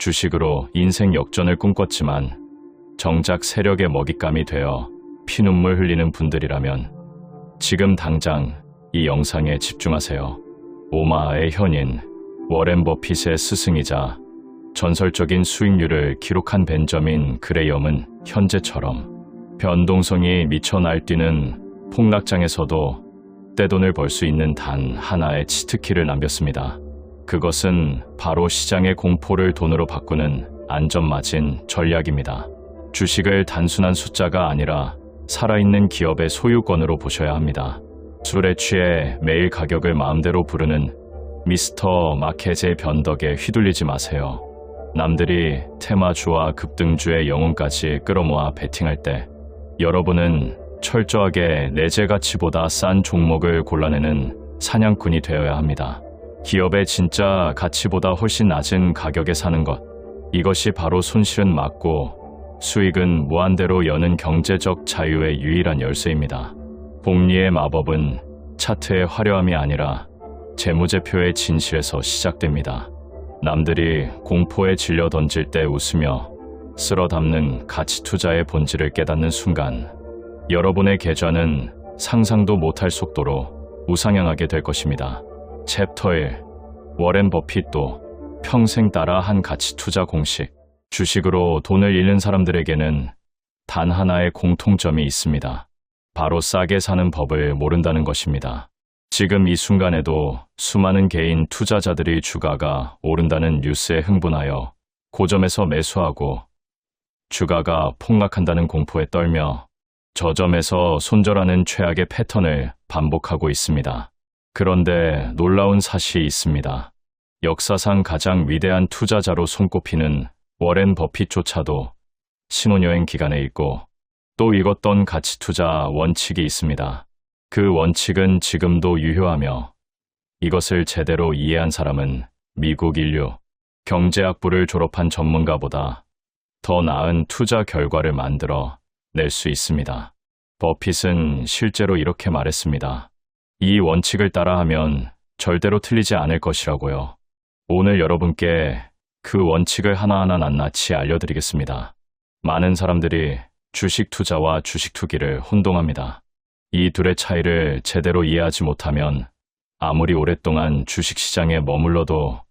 주식으로 인생 역전을 꿈꿨지만 정작 세력의 먹잇감이 되어 피눈물 흘리는 분들이라면 지금 당장 이 영상에 집중하세요. 오마의 현인, 워렌 버핏의 스승이자 전설적인 수익률을 기록한 벤저민 그레이엄은 현재처럼 변동성이 미쳐 날뛰는 폭락장에서도 떼돈을 벌 수 있는 단 하나의 치트키를 남겼습니다. 그것은 바로 시장의 공포를 돈으로 바꾸는 안전마진 전략입니다. 주식을 단순한 숫자가 아니라 살아있는 기업의 소유권으로 보셔야 합니다. 술에 취해 매일 가격을 마음대로 부르는 미스터 마켓의 변덕에 휘둘리지 마세요. 남들이 테마주와 급등주의 영혼까지 끌어모아 베팅할 때 여러분은 철저하게 내재 가치보다 싼 종목을 골라내는 사냥꾼이 되어야 합니다. 기업의 진짜 가치보다 훨씬 낮은 가격에 사는 것, 이것이 바로 손실은 막고 수익은 무한대로 여는 경제적 자유의 유일한 열쇠입니다. 복리의 마법은 차트의 화려함이 아니라 재무제표의 진실에서 시작됩니다. 남들이 공포에 질려 던질 때 웃으며 쓸어 담는 가치 투자의 본질을 깨닫는 순간 여러분의 계좌는 상상도 못할 속도로 우상향하게 될 것입니다. 챕터 1. 워렌 버핏도 평생 따라 한 가치 투자 공식. 주식으로 돈을 잃는 사람들에게는 단 하나의 공통점이 있습니다. 바로 싸게 사는 법을 모른다는 것입니다. 지금 이 순간에도 수많은 개인 투자자들이 주가가 오른다는 뉴스에 흥분하여 고점에서 매수하고 주가가 폭락한다는 공포에 떨며 저점에서 손절하는 최악의 패턴을 반복하고 있습니다. 그런데 놀라운 사실이 있습니다. 역사상 가장 위대한 투자자로 손꼽히는 워렌 버핏조차도 신혼여행 기간에 읽고 또 읽었던 가치 투자 원칙이 있습니다. 그 원칙은 지금도 유효하며 이것을 제대로 이해한 사람은 미국 인류 경제학부를 졸업한 전문가보다 더 나은 투자 결과를 만들어 낼 수 있습니다. 버핏은 실제로 이렇게 말했습니다. 이 원칙을 따라하면 절대로 틀리지 않을 것이라고요. 오늘 여러분께 그 원칙을 하나하나 낱낱이 알려드리겠습니다. 많은 사람들이 주식 투자와 주식 투기를 혼동합니다. 이 둘의 차이를 제대로 이해하지 못하면 아무리 오랫동안 주식시장에 머물러도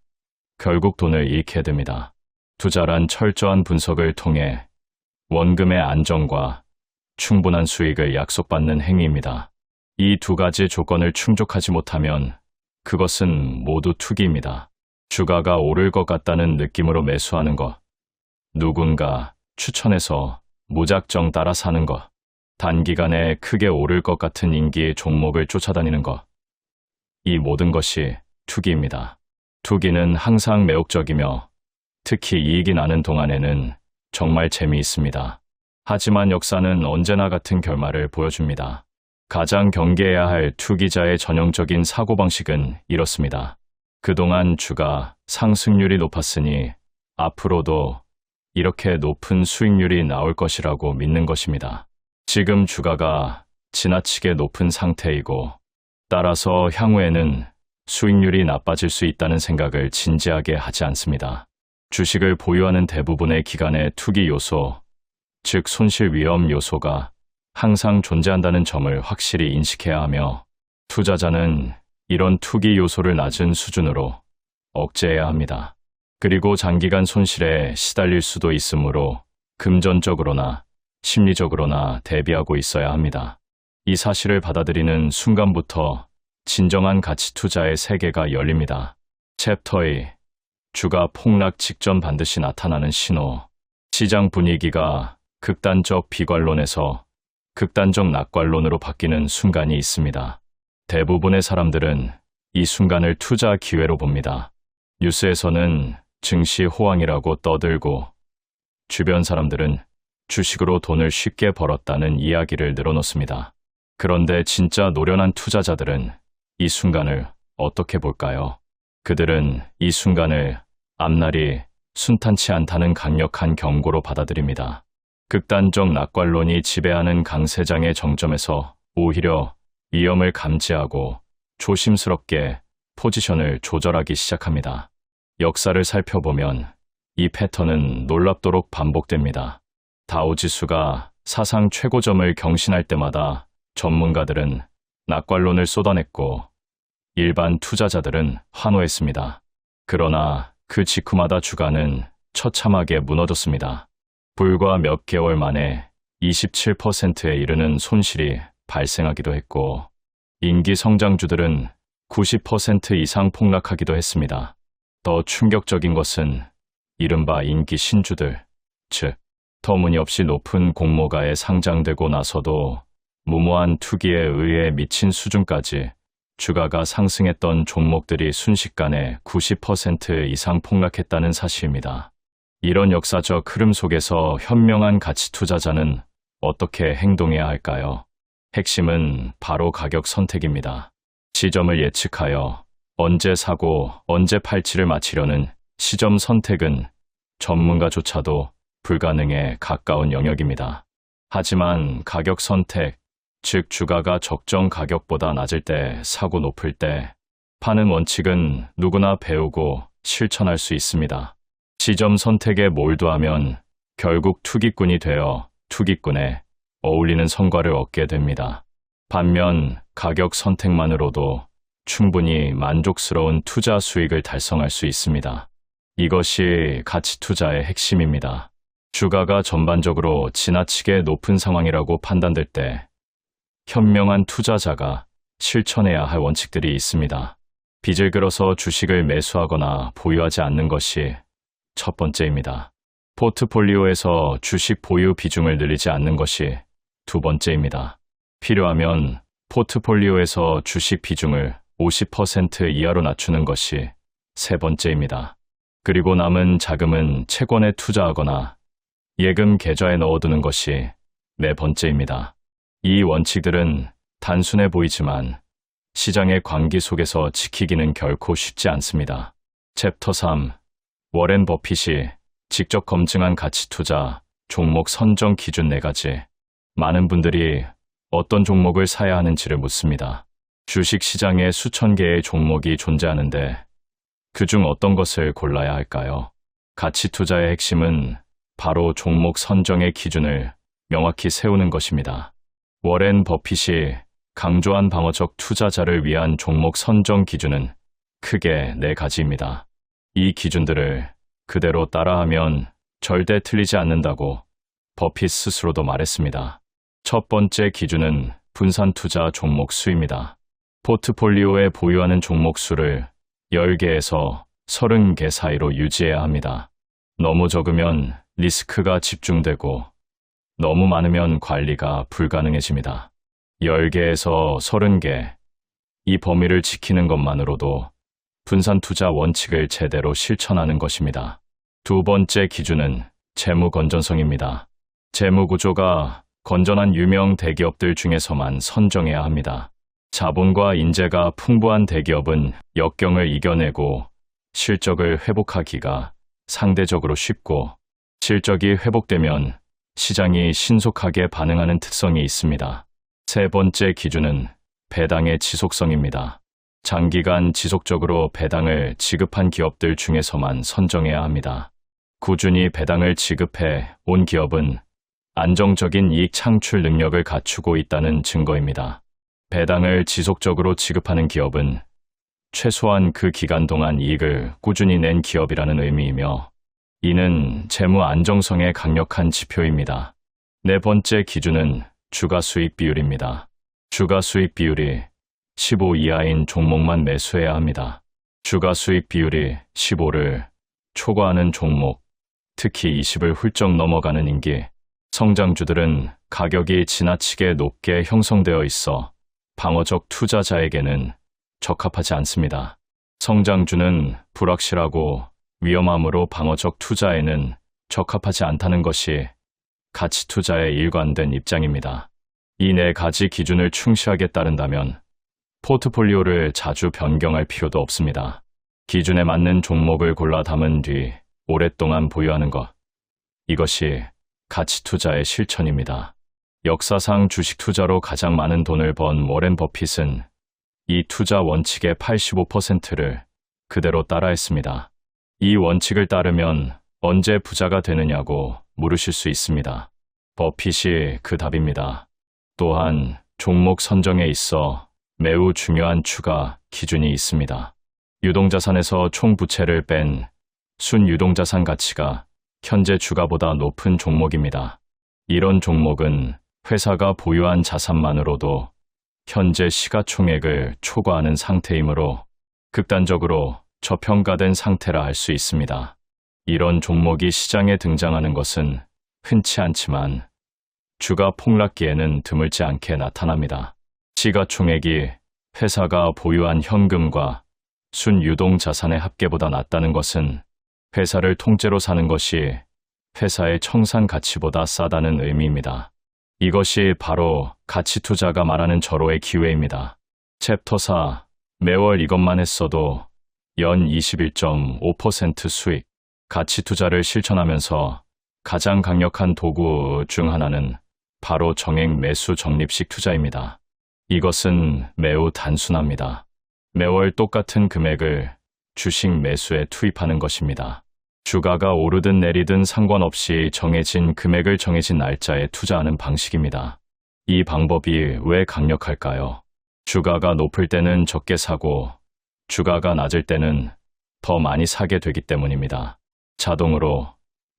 결국 돈을 잃게 됩니다. 투자란 철저한 분석을 통해 원금의 안정과 충분한 수익을 약속받는 행위입니다. 이 두 가지 조건을 충족하지 못하면 그것은 모두 투기입니다. 주가가 오를 것 같다는 느낌으로 매수하는 것, 누군가 추천해서 무작정 따라 사는 것, 단기간에 크게 오를 것 같은 인기의 종목을 쫓아다니는 것, 이 모든 것이 투기입니다. 투기는 항상 매혹적이며 특히 이익이 나는 동안에는 정말 재미있습니다. 하지만 역사는 언제나 같은 결말을 보여줍니다. 가장 경계해야 할 투기자의 전형적인 사고방식은 이렇습니다. 그동안 주가 상승률이 높았으니 앞으로도 이렇게 높은 수익률이 나올 것이라고 믿는 것입니다. 지금 주가가 지나치게 높은 상태이고 따라서 향후에는 수익률이 나빠질 수 있다는 생각을 진지하게 하지 않습니다. 주식을 보유하는 대부분의 기간의 투기 요소, 즉 손실 위험 요소가 항상 존재한다는 점을 확실히 인식해야 하며 투자자는 이런 투기 요소를 낮은 수준으로 억제해야 합니다. 그리고 장기간 손실에 시달릴 수도 있으므로 금전적으로나 심리적으로나 대비하고 있어야 합니다. 이 사실을 받아들이는 순간부터 진정한 가치 투자의 세계가 열립니다. 챕터 2. 주가 폭락 직전 반드시 나타나는 신호. 시장 분위기가 극단적 비관론에서 극단적 낙관론으로 바뀌는 순간이 있습니다. 대부분의 사람들은 이 순간을 투자 기회로 봅니다. 뉴스에서는 증시 호황이라고 떠들고 주변 사람들은 주식으로 돈을 쉽게 벌었다는 이야기를 늘어놓습니다. 그런데 진짜 노련한 투자자들은 이 순간을 어떻게 볼까요? 그들은 이 순간을 앞날이 순탄치 않다는 강력한 경고로 받아들입니다. 극단적 낙관론이 지배하는 강세장의 정점에서 오히려 위험을 감지하고 조심스럽게 포지션을 조절하기 시작합니다. 역사를 살펴보면 이 패턴은 놀랍도록 반복됩니다. 다우지수가 사상 최고점을 경신할 때마다 전문가들은 낙관론을 쏟아냈고 일반 투자자들은 환호했습니다. 그러나 그 직후마다 주가는 처참하게 무너졌습니다. 불과 몇 개월 만에 27%에 이르는 손실이 발생하기도 했고 인기 성장주들은 90% 이상 폭락하기도 했습니다. 더 충격적인 것은 이른바 인기 신주들, 즉 터무니없이 높은 공모가에 상장되고 나서도 무모한 투기에 의해 미친 수준까지 주가가 상승했던 종목들이 순식간에 90% 이상 폭락했다는 사실입니다. 이런 역사적 흐름 속에서 현명한 가치 투자자는 어떻게 행동해야 할까요? 핵심은 바로 가격 선택입니다. 시점을 예측하여 언제 사고 언제 팔지를 마치려는 시점 선택은 전문가조차도 불가능에 가까운 영역입니다. 하지만 가격 선택, 즉 주가가 적정 가격보다 낮을 때 사고 높을 때 파는 원칙은 누구나 배우고 실천할 수 있습니다. 시점 선택에 몰두하면 결국 투기꾼이 되어 투기꾼에 어울리는 성과를 얻게 됩니다. 반면 가격 선택만으로도 충분히 만족스러운 투자 수익을 달성할 수 있습니다. 이것이 가치 투자의 핵심입니다. 주가가 전반적으로 지나치게 높은 상황이라고 판단될 때 현명한 투자자가 실천해야 할 원칙들이 있습니다. 빚을 끌어서 주식을 매수하거나 보유하지 않는 것이 첫 번째입니다. 포트폴리오에서 주식 보유 비중을 늘리지 않는 것이 두 번째입니다. 필요하면 포트폴리오에서 주식 비중을 50% 이하로 낮추는 것이 세 번째입니다. 그리고 남은 자금은 채권에 투자하거나 예금 계좌에 넣어두는 것이 네 번째입니다. 이 원칙들은 단순해 보이지만 시장의 광기 속에서 지키기는 결코 쉽지 않습니다. 챕터 3. 워렌 버핏이 직접 검증한 가치 투자 종목 선정 기준 4가지. 많은 분들이 어떤 종목을 사야 하는지를 묻습니다. 주식 시장에 수천 개의 종목이 존재하는데 그중 어떤 것을 골라야 할까요? 가치 투자의 핵심은 바로 종목 선정의 기준을 명확히 세우는 것입니다. 워렌 버핏이 강조한 방어적 투자자를 위한 종목 선정 기준은 크게 4가지입니다. 이 기준들을 그대로 따라하면 절대 틀리지 않는다고 버핏 스스로도 말했습니다. 첫 번째 기준은 분산 투자 종목 수입니다. 포트폴리오에 보유하는 종목 수를 10개에서 30개 사이로 유지해야 합니다. 너무 적으면 리스크가 집중되고 너무 많으면 관리가 불가능해집니다. 10개에서 30개, 이 범위를 지키는 것만으로도 분산 투자 원칙을 제대로 실천하는 것입니다. 두 번째 기준은 재무 건전성입니다. 재무 구조가 건전한 유명 대기업들 중에서만 선정해야 합니다. 자본과 인재가 풍부한 대기업은 역경을 이겨내고 실적을 회복하기가 상대적으로 쉽고 실적이 회복되면 시장이 신속하게 반응하는 특성이 있습니다. 세 번째 기준은 배당의 지속성입니다. 장기간 지속적으로 배당을 지급한 기업들 중에서만 선정해야 합니다. 꾸준히 배당을 지급해 온 기업은 안정적인 이익 창출 능력을 갖추고 있다는 증거입니다. 배당을 지속적으로 지급하는 기업은 최소한 그 기간 동안 이익을 꾸준히 낸 기업이라는 의미이며 이는 재무 안정성의 강력한 지표입니다. 네 번째 기준은 주가 수익 비율입니다. 주가 수익 비율이 15 이하인 종목만 매수해야 합니다. 주가 수익 비율이 15를 초과하는 종목, 특히 20을 훌쩍 넘어가는 인기 성장주들은 가격이 지나치게 높게 형성되어 있어 방어적 투자자에게는 적합하지 않습니다. 성장주는 불확실하고 위험함으로 방어적 투자에는 적합하지 않다는 것이 가치 투자의 일관된 입장입니다. 이 4가지 기준을 충실하게 따른다면 포트폴리오를 자주 변경할 필요도 없습니다. 기준에 맞는 종목을 골라 담은 뒤 오랫동안 보유하는 것. 이것이 가치 투자의 실천입니다. 역사상 주식 투자로 가장 많은 돈을 번 워렌 버핏은 이 투자 원칙의 85%를 그대로 따라했습니다. 이 원칙을 따르면 언제 부자가 되느냐고 물으실 수 있습니다. 버핏이 그 답입니다. 또한 종목 선정에 있어 매우 중요한 추가 기준이 있습니다. 유동자산에서 총 부채를 뺀 순유동자산 가치가 현재 주가보다 높은 종목입니다. 이런 종목은 회사가 보유한 자산만으로도 현재 시가총액을 초과하는 상태이므로 극단적으로 저평가된 상태라 할 수 있습니다. 이런 종목이 시장에 등장하는 것은 흔치 않지만 주가 폭락기에는 드물지 않게 나타납니다. 시가총액이 회사가 보유한 현금과 순유동자산의 합계보다 낮다는 것은 회사를 통째로 사는 것이 회사의 청산 가치보다 싸다는 의미입니다. 이것이 바로 가치투자가 말하는 절호의 기회입니다. 챕터 4. 매월 이것만 했어도 연 21.5% 수익. 가치투자를 실천하면서 가장 강력한 도구 중 하나는 바로 정액 매수 적립식 투자입니다. 이것은 매우 단순합니다. 매월 똑같은 금액을 주식 매수에 투입하는 것입니다. 주가가 오르든 내리든 상관없이 정해진 금액을 정해진 날짜에 투자하는 방식입니다. 이 방법이 왜 강력할까요? 주가가 높을 때는 적게 사고 주가가 낮을 때는 더 많이 사게 되기 때문입니다. 자동으로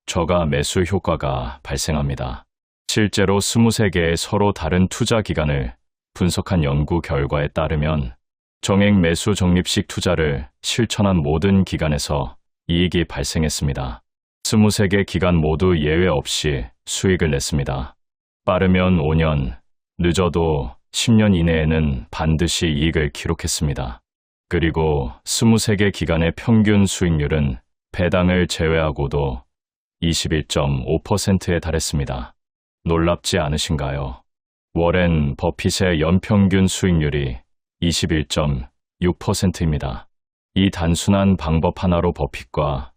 저가 매수 효과가 발생합니다. 실제로 23개의 서로 다른 투자 기간을 분석한 연구 결과에 따르면 정액 매수 적립식 투자를 실천한 모든 기간에서 이익이 발생했습니다. 23개 기간 모두 예외 없이 수익을 냈습니다. 빠르면 5년, 늦어도 10년 이내에는 반드시 이익을 기록했습니다. 그리고 23개 기간의 평균 수익률은 배당을 제외하고도 21.5%에 달했습니다. 놀랍지 않으신가요? 워렌 버핏의 연평균 수익률이 21.6%입니다. 이 단순한 방법 하나로 버핏과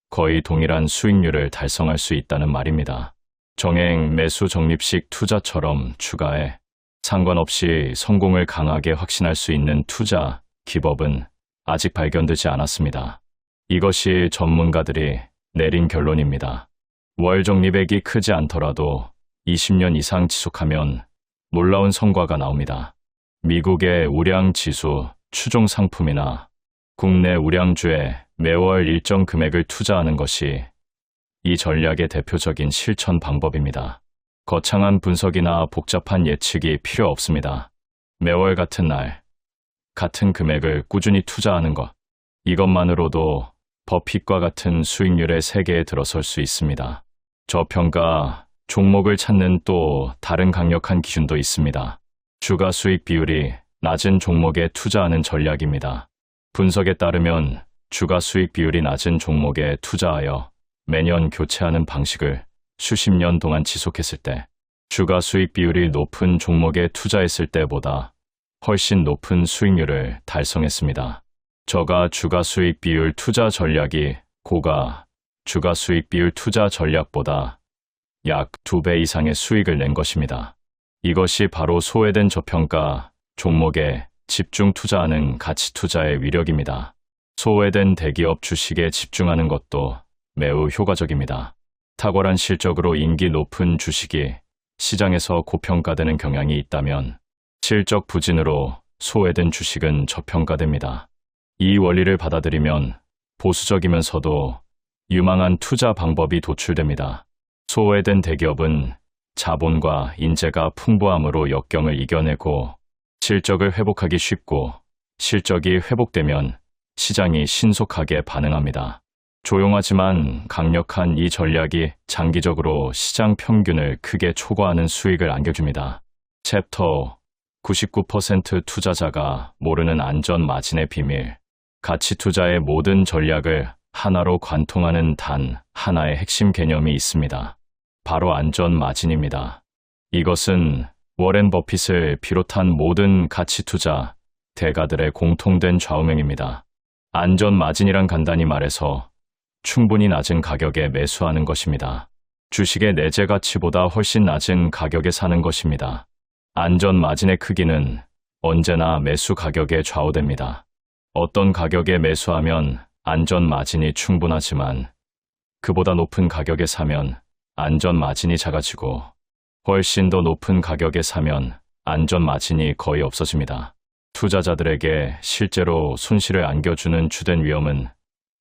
거의 동일한 수익률을 달성할 수 있다는 말입니다. 정액 매수 적립식 투자처럼 추가해 상관없이 성공을 강하게 확신할 수 있는 투자 기법은 아직 발견되지 않았습니다. 이것이 전문가들이 내린 결론입니다. 월 적립액이 크지 않더라도 20년 이상 지속하면 놀라운 성과가 나옵니다. 미국의 우량지수 추종 상품이나 국내 우량주에 매월 일정 금액을 투자하는 것이 이 전략의 대표적인 실천 방법입니다. 거창한 분석이나 복잡한 예측이 필요 없습니다. 매월 같은 날, 같은 금액을 꾸준히 투자하는 것, 이것만으로도 버핏과 같은 수익률의 세계에 들어설 수 있습니다. 저평가 종목을 찾는 또 다른 강력한 기준도 있습니다. 주가 수익 비율이 낮은 종목에 투자하는 전략입니다. 분석에 따르면 주가 수익 비율이 낮은 종목에 투자하여 매년 교체하는 방식을 수십 년 동안 지속했을 때 주가 수익 비율이 높은 종목에 투자했을 때보다 훨씬 높은 수익률을 달성했습니다. 저가 주가 수익 비율 투자 전략이 고가 주가 수익 비율 투자 전략보다 약 2배 이상의 수익을 낸 것입니다. 이것이 바로 소외된 저평가 종목에 집중 투자하는 가치 투자의 위력입니다. 소외된 대기업 주식에 집중하는 것도 매우 효과적입니다. 탁월한 실적으로 인기 높은 주식이 시장에서 고평가되는 경향이 있다면 실적 부진으로 소외된 주식은 저평가됩니다. 이 원리를 받아들이면 보수적이면서도 유망한 투자 방법이 도출됩니다. 소외된 대기업은 자본과 인재가 풍부함으로 역경을 이겨내고 실적을 회복하기 쉽고 실적이 회복되면 시장이 신속하게 반응합니다. 조용하지만 강력한 이 전략이 장기적으로 시장 평균을 크게 초과하는 수익을 안겨줍니다. 챕터 99% 투자자가 모르는 안전 마진의 비밀. 가치 투자의 모든 전략을 하나로 관통하는 단 하나의 핵심 개념이 있습니다. 바로 안전 마진입니다. 이것은 워렌 버핏을 비롯한 모든 가치 투자 대가들의 공통된 좌우명입니다. 안전 마진이란 간단히 말해서 충분히 낮은 가격에 매수하는 것입니다. 주식의 내재 가치보다 훨씬 낮은 가격에 사는 것입니다. 안전 마진의 크기는 언제나 매수 가격에 좌우됩니다. 어떤 가격에 매수하면 안전 마진이 충분하지만 그보다 높은 가격에 사면 안전 마진이 작아지고 훨씬 더 높은 가격에 사면 안전 마진이 거의 없어집니다. 투자자들에게 실제로 손실을 안겨주는 주된 위험은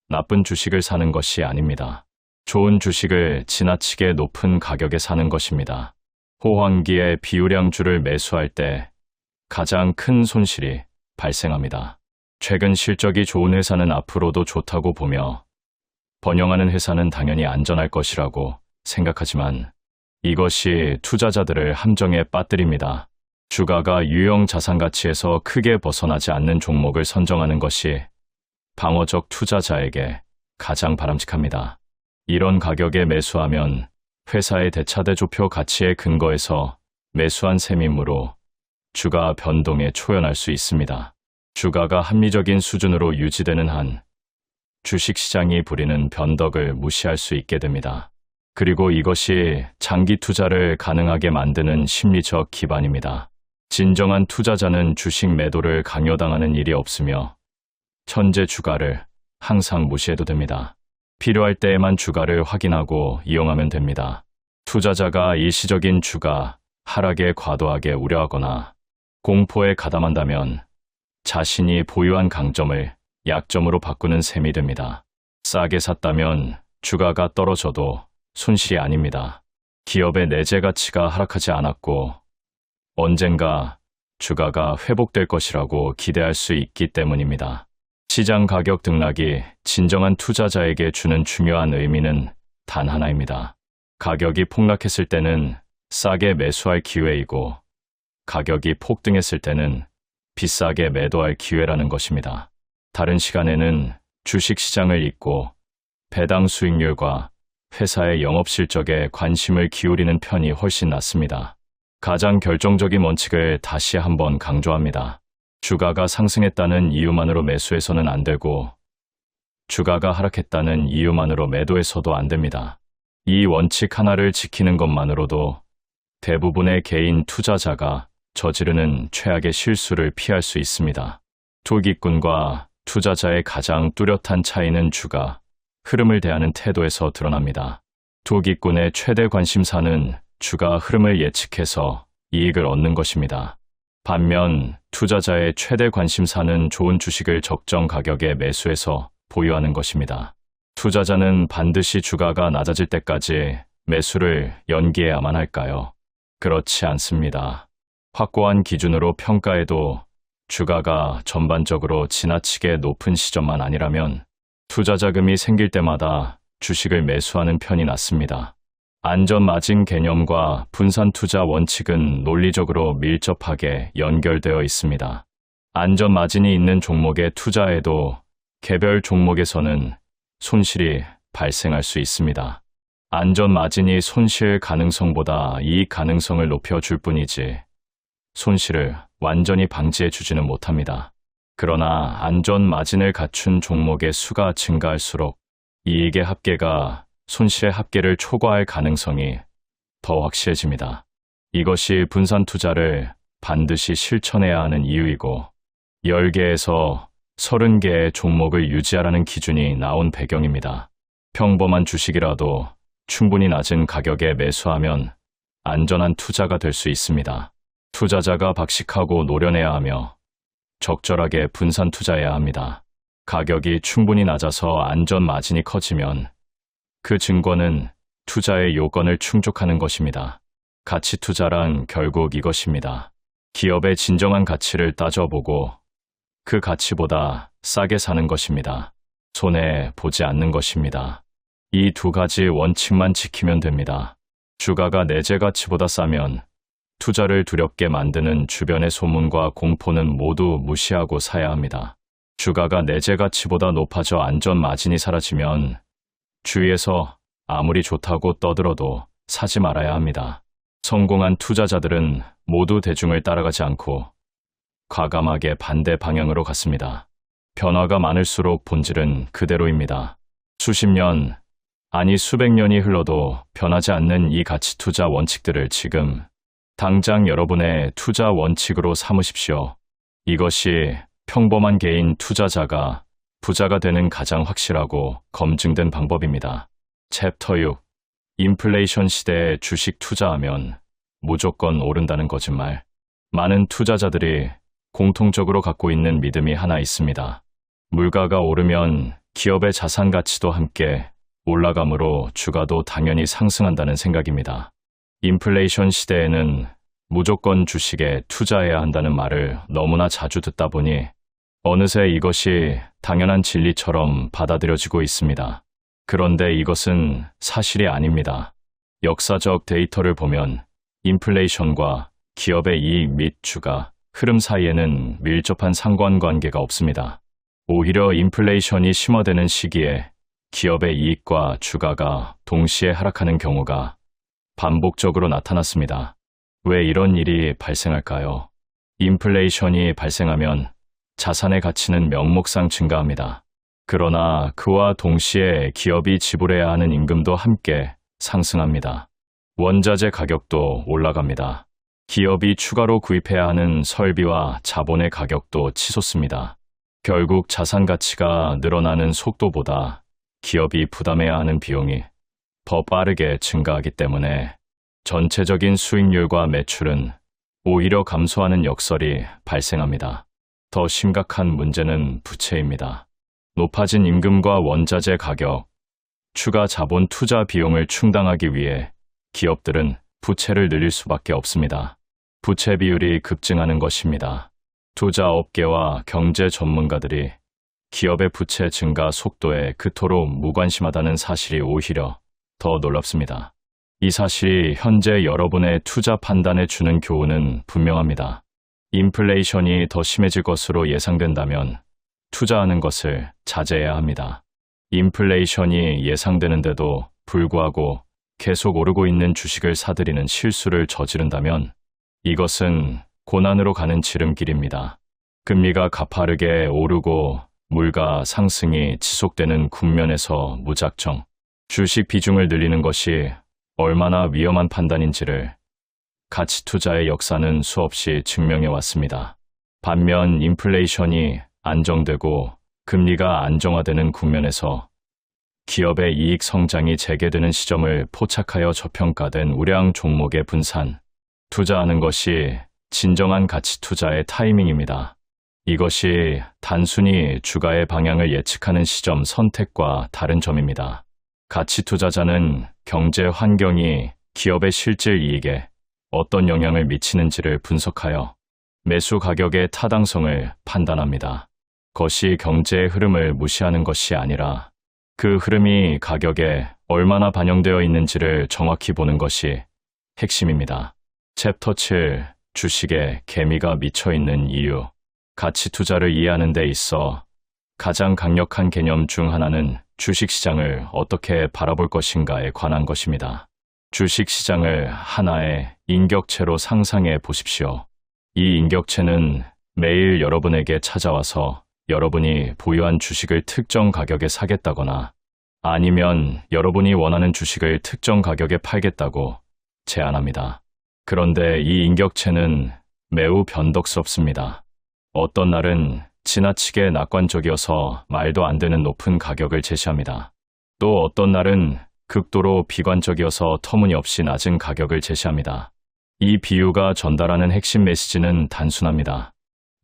나쁜 주식을 사는 것이 아닙니다. 좋은 주식을 지나치게 높은 가격에 사는 것입니다. 호황기에 비우량주를 매수할 때 가장 큰 손실이 발생합니다. 최근 실적이 좋은 회사는 앞으로도 좋다고 보며 번영하는 회사는 당연히 안전할 것이라고 생각하지만 이것이 투자자들을 함정에 빠뜨립니다. 주가가 유형 자산 가치에서 크게 벗어나지 않는 종목을 선정하는 것이 방어적 투자자에게 가장 바람직합니다. 이런 가격에 매수하면 회사의 대차대조표 가치에 근거해서 매수한 셈이므로 주가 변동에 초연할 수 있습니다. 주가가 합리적인 수준으로 유지되는 한 주식시장이 부리는 변덕을 무시할 수 있게 됩니다. 그리고 이것이 장기 투자를 가능하게 만드는 심리적 기반입니다. 진정한 투자자는 주식 매도를 강요당하는 일이 없으며 현재 주가를 항상 무시해도 됩니다. 필요할 때에만 주가를 확인하고 이용하면 됩니다. 투자자가 일시적인 주가 하락에 과도하게 우려하거나 공포에 가담한다면 자신이 보유한 강점을 약점으로 바꾸는 셈이 됩니다. 싸게 샀다면 주가가 떨어져도 손실이 아닙니다. 기업의 내재 가치가 하락하지 않았고 언젠가 주가가 회복될 것이라고 기대할 수 있기 때문입니다. 시장 가격 등락이 진정한 투자자에게 주는 중요한 의미는 단 하나입니다. 가격이 폭락했을 때는 싸게 매수할 기회이고 가격이 폭등했을 때는 비싸게 매도할 기회라는 것입니다. 다른 시간에는 주식시장을 잊고 배당 수익률과 회사의 영업실적에 관심을 기울이는 편이 훨씬 낫습니다. 가장 결정적인 원칙을 다시 한번 강조합니다. 주가가 상승했다는 이유만으로 매수해서는 안 되고 주가가 하락했다는 이유만으로 매도해서도 안 됩니다. 이 원칙 하나를 지키는 것만으로도 대부분의 개인 투자자가 저지르는 최악의 실수를 피할 수 있습니다. 투기꾼과 투자자의 가장 뚜렷한 차이는 주가 흐름을 대하는 태도에서 드러납니다. 투기꾼의 최대 관심사는 주가 흐름을 예측해서 이익을 얻는 것입니다. 반면 투자자의 최대 관심사는 좋은 주식을 적정 가격에 매수해서 보유하는 것입니다. 투자자는 반드시 주가가 낮아질 때까지 매수를 연기해야만 할까요? 그렇지 않습니다. 확고한 기준으로 평가해도 주가가 전반적으로 지나치게 높은 시점만 아니라면 투자 자금이 생길 때마다 주식을 매수하는 편이 낫습니다. 안전 마진 개념과 분산 투자 원칙은 논리적으로 밀접하게 연결되어 있습니다. 안전 마진이 있는 종목에 투자해도 개별 종목에서는 손실이 발생할 수 있습니다. 안전 마진이 손실 가능성보다 이익 가능성을 높여줄 뿐이지 손실을 완전히 방지해 주지는 못합니다. 그러나 안전 마진을 갖춘 종목의 수가 증가할수록 이익의 합계가 손실의 합계를 초과할 가능성이 더 확실해집니다. 이것이 분산 투자를 반드시 실천해야 하는 이유이고 10개에서 30개의 종목을 유지하라는 기준이 나온 배경입니다. 평범한 주식이라도 충분히 낮은 가격에 매수하면 안전한 투자가 될 수 있습니다. 투자자가 박식하고 노련해야 하며 적절하게 분산 투자해야 합니다. 가격이 충분히 낮아서 안전 마진이 커지면 그 증거는 투자의 요건을 충족하는 것입니다. 가치 투자란 결국 이것입니다. 기업의 진정한 가치를 따져보고 그 가치보다 싸게 사는 것입니다. 손해보지 않는 것입니다. 이 두 가지 원칙만 지키면 됩니다. 주가가 내재 가치보다 싸면 투자를 두렵게 만드는 주변의 소문과 공포는 모두 무시하고 사야 합니다. 주가가 내재 가치보다 높아져 안전 마진이 사라지면 주위에서 아무리 좋다고 떠들어도 사지 말아야 합니다. 성공한 투자자들은 모두 대중을 따라가지 않고 과감하게 반대 방향으로 갔습니다. 변화가 많을수록 본질은 그대로입니다. 수십 년, 아니 수백 년이 흘러도 변하지 않는 이 가치 투자 원칙들을 지금 당장 여러분의 투자 원칙으로 삼으십시오. 이것이 평범한 개인 투자자가 부자가 되는 가장 확실하고 검증된 방법입니다. 챕터 6. 인플레이션 시대에 주식 투자하면 무조건 오른다는 거짓말. 많은 투자자들이 공통적으로 갖고 있는 믿음이 하나 있습니다. 물가가 오르면 기업의 자산 가치도 함께 올라가므로 주가도 당연히 상승한다는 생각입니다. 인플레이션 시대에는 무조건 주식에 투자해야 한다는 말을 너무나 자주 듣다 보니 어느새 이것이 당연한 진리처럼 받아들여지고 있습니다. 그런데 이것은 사실이 아닙니다. 역사적 데이터를 보면 인플레이션과 기업의 이익 및 주가 흐름 사이에는 밀접한 상관관계가 없습니다. 오히려 인플레이션이 심화되는 시기에 기업의 이익과 주가가 동시에 하락하는 경우가 반복적으로 나타났습니다. 왜 이런 일이 발생할까요? 인플레이션이 발생하면 자산의 가치는 명목상 증가합니다. 그러나 그와 동시에 기업이 지불해야 하는 임금도 함께 상승합니다. 원자재 가격도 올라갑니다. 기업이 추가로 구입해야 하는 설비와 자본의 가격도 치솟습니다. 결국 자산 가치가 늘어나는 속도보다 기업이 부담해야 하는 비용이 더 빠르게 증가하기 때문에 전체적인 수익률과 매출은 오히려 감소하는 역설이 발생합니다. 더 심각한 문제는 부채입니다. 높아진 임금과 원자재 가격, 추가 자본 투자 비용을 충당하기 위해 기업들은 부채를 늘릴 수밖에 없습니다. 부채 비율이 급증하는 것입니다. 투자 업계와 경제 전문가들이 기업의 부채 증가 속도에 그토록 무관심하다는 사실이 오히려 더 놀랍습니다. 이 사실이 현재 여러분의 투자 판단에 주는 교훈은 분명합니다. 인플레이션이 더 심해질 것으로 예상된다면 투자하는 것을 자제해야 합니다. 인플레이션이 예상되는데도 불구하고 계속 오르고 있는 주식을 사들이는 실수를 저지른다면 이것은 고난으로 가는 지름길입니다. 금리가 가파르게 오르고 물가 상승이 지속되는 국면에서 무작정 주식 비중을 늘리는 것이 얼마나 위험한 판단인지를 가치 투자의 역사는 수없이 증명해 왔습니다. 반면 인플레이션이 안정되고 금리가 안정화되는 국면에서 기업의 이익 성장이 재개되는 시점을 포착하여 저평가된 우량 종목의 분산, 투자하는 것이 진정한 가치 투자의 타이밍입니다. 이것이 단순히 주가의 방향을 예측하는 시점 선택과 다른 점입니다. 가치 투자자는 경제 환경이 기업의 실질 이익에 어떤 영향을 미치는지를 분석하여 매수 가격의 타당성을 판단합니다. 그것이 경제의 흐름을 무시하는 것이 아니라 그 흐름이 가격에 얼마나 반영되어 있는지를 정확히 보는 것이 핵심입니다. 챕터 7. 주식에 개미가 미쳐 있는 이유. 가치 투자를 이해하는 데 있어 가장 강력한 개념 중 하나는 주식시장을 어떻게 바라볼 것인가에 관한 것입니다. 주식시장을 하나의 인격체로 상상해 보십시오. 이 인격체는 매일 여러분에게 찾아와서 여러분이 보유한 주식을 특정 가격에 사겠다거나 아니면 여러분이 원하는 주식을 특정 가격에 팔겠다고 제안합니다. 그런데 이 인격체는 매우 변덕스럽습니다. 어떤 날은 지나치게 낙관적이어서 말도 안 되는 높은 가격을 제시합니다. 또 어떤 날은 극도로 비관적이어서 터무니없이 낮은 가격을 제시합니다. 이 비유가 전달하는 핵심 메시지는 단순합니다.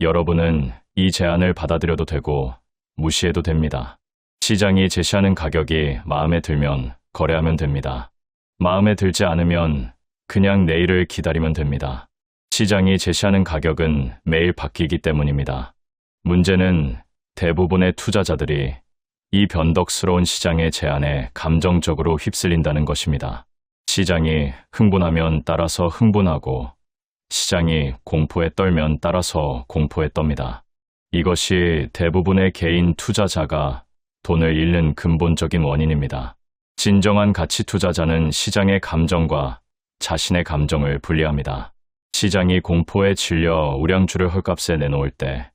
여러분은 이 제안을 받아들여도 되고 무시해도 됩니다. 시장이 제시하는 가격이 마음에 들면 거래하면 됩니다. 마음에 들지 않으면 그냥 내일을 기다리면 됩니다. 시장이 제시하는 가격은 매일 바뀌기 때문입니다. 문제는 대부분의 투자자들이 이 변덕스러운 시장의 제안에 감정적으로 휩쓸린다는 것입니다. 시장이 흥분하면 따라서 흥분하고 시장이 공포에 떨면 따라서 공포에 떱니다. 이것이 대부분의 개인 투자자가 돈을 잃는 근본적인 원인입니다. 진정한 가치 투자자는 시장의 감정과 자신의 감정을 분리합니다. 시장이 공포에 질려 우량주를 헐값에 내놓을 때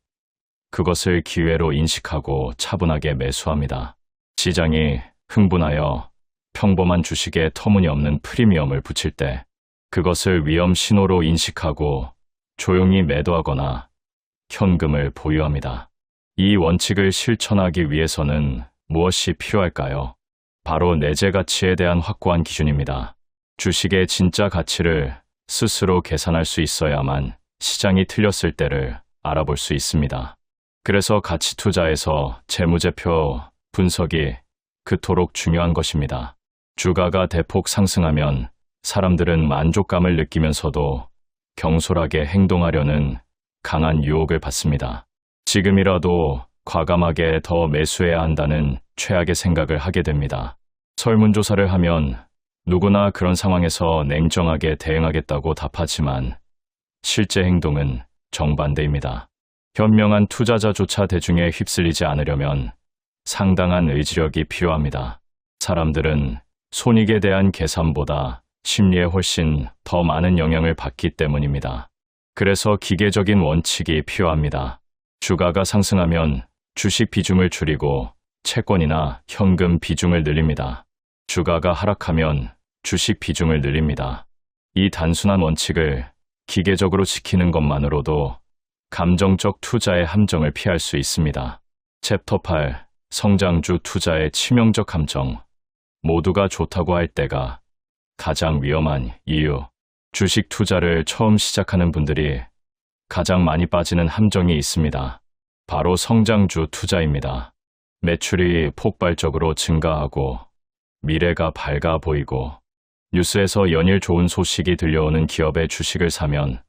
그것을 기회로 인식하고 차분하게 매수합니다. 시장이 흥분하여 평범한 주식에 터무니없는 프리미엄을 붙일 때 그것을 위험 신호로 인식하고 조용히 매도하거나 현금을 보유합니다. 이 원칙을 실천하기 위해서는 무엇이 필요할까요? 바로 내재 가치에 대한 확고한 기준입니다. 주식의 진짜 가치를 스스로 계산할 수 있어야만 시장이 틀렸을 때를 알아볼 수 있습니다. 그래서 가치 투자에서 재무제표 분석이 그토록 중요한 것입니다. 주가가 대폭 상승하면 사람들은 만족감을 느끼면서도 경솔하게 행동하려는 강한 유혹을 받습니다. 지금이라도 과감하게 더 매수해야 한다는 최악의 생각을 하게 됩니다. 설문조사를 하면 누구나 그런 상황에서 냉정하게 대응하겠다고 답하지만 실제 행동은 정반대입니다. 현명한 투자자조차 대중에 휩쓸리지 않으려면 상당한 의지력이 필요합니다. 사람들은 손익에 대한 계산보다 심리에 훨씬 더 많은 영향을 받기 때문입니다. 그래서 기계적인 원칙이 필요합니다. 주가가 상승하면 주식 비중을 줄이고 채권이나 현금 비중을 늘립니다. 주가가 하락하면 주식 비중을 늘립니다. 이 단순한 원칙을 기계적으로 지키는 것만으로도 감정적 투자의 함정을 피할 수 있습니다. 챕터 8. 성장주 투자의 치명적 함정. 모두가 좋다고 할 때가 가장 위험한 이유. 주식 투자를 처음 시작하는 분들이 가장 많이 빠지는 함정이 있습니다. 바로 성장주 투자입니다. 매출이 폭발적으로 증가하고 미래가 밝아 보이고 뉴스에서 연일 좋은 소식이 들려오는 기업의 주식을 사면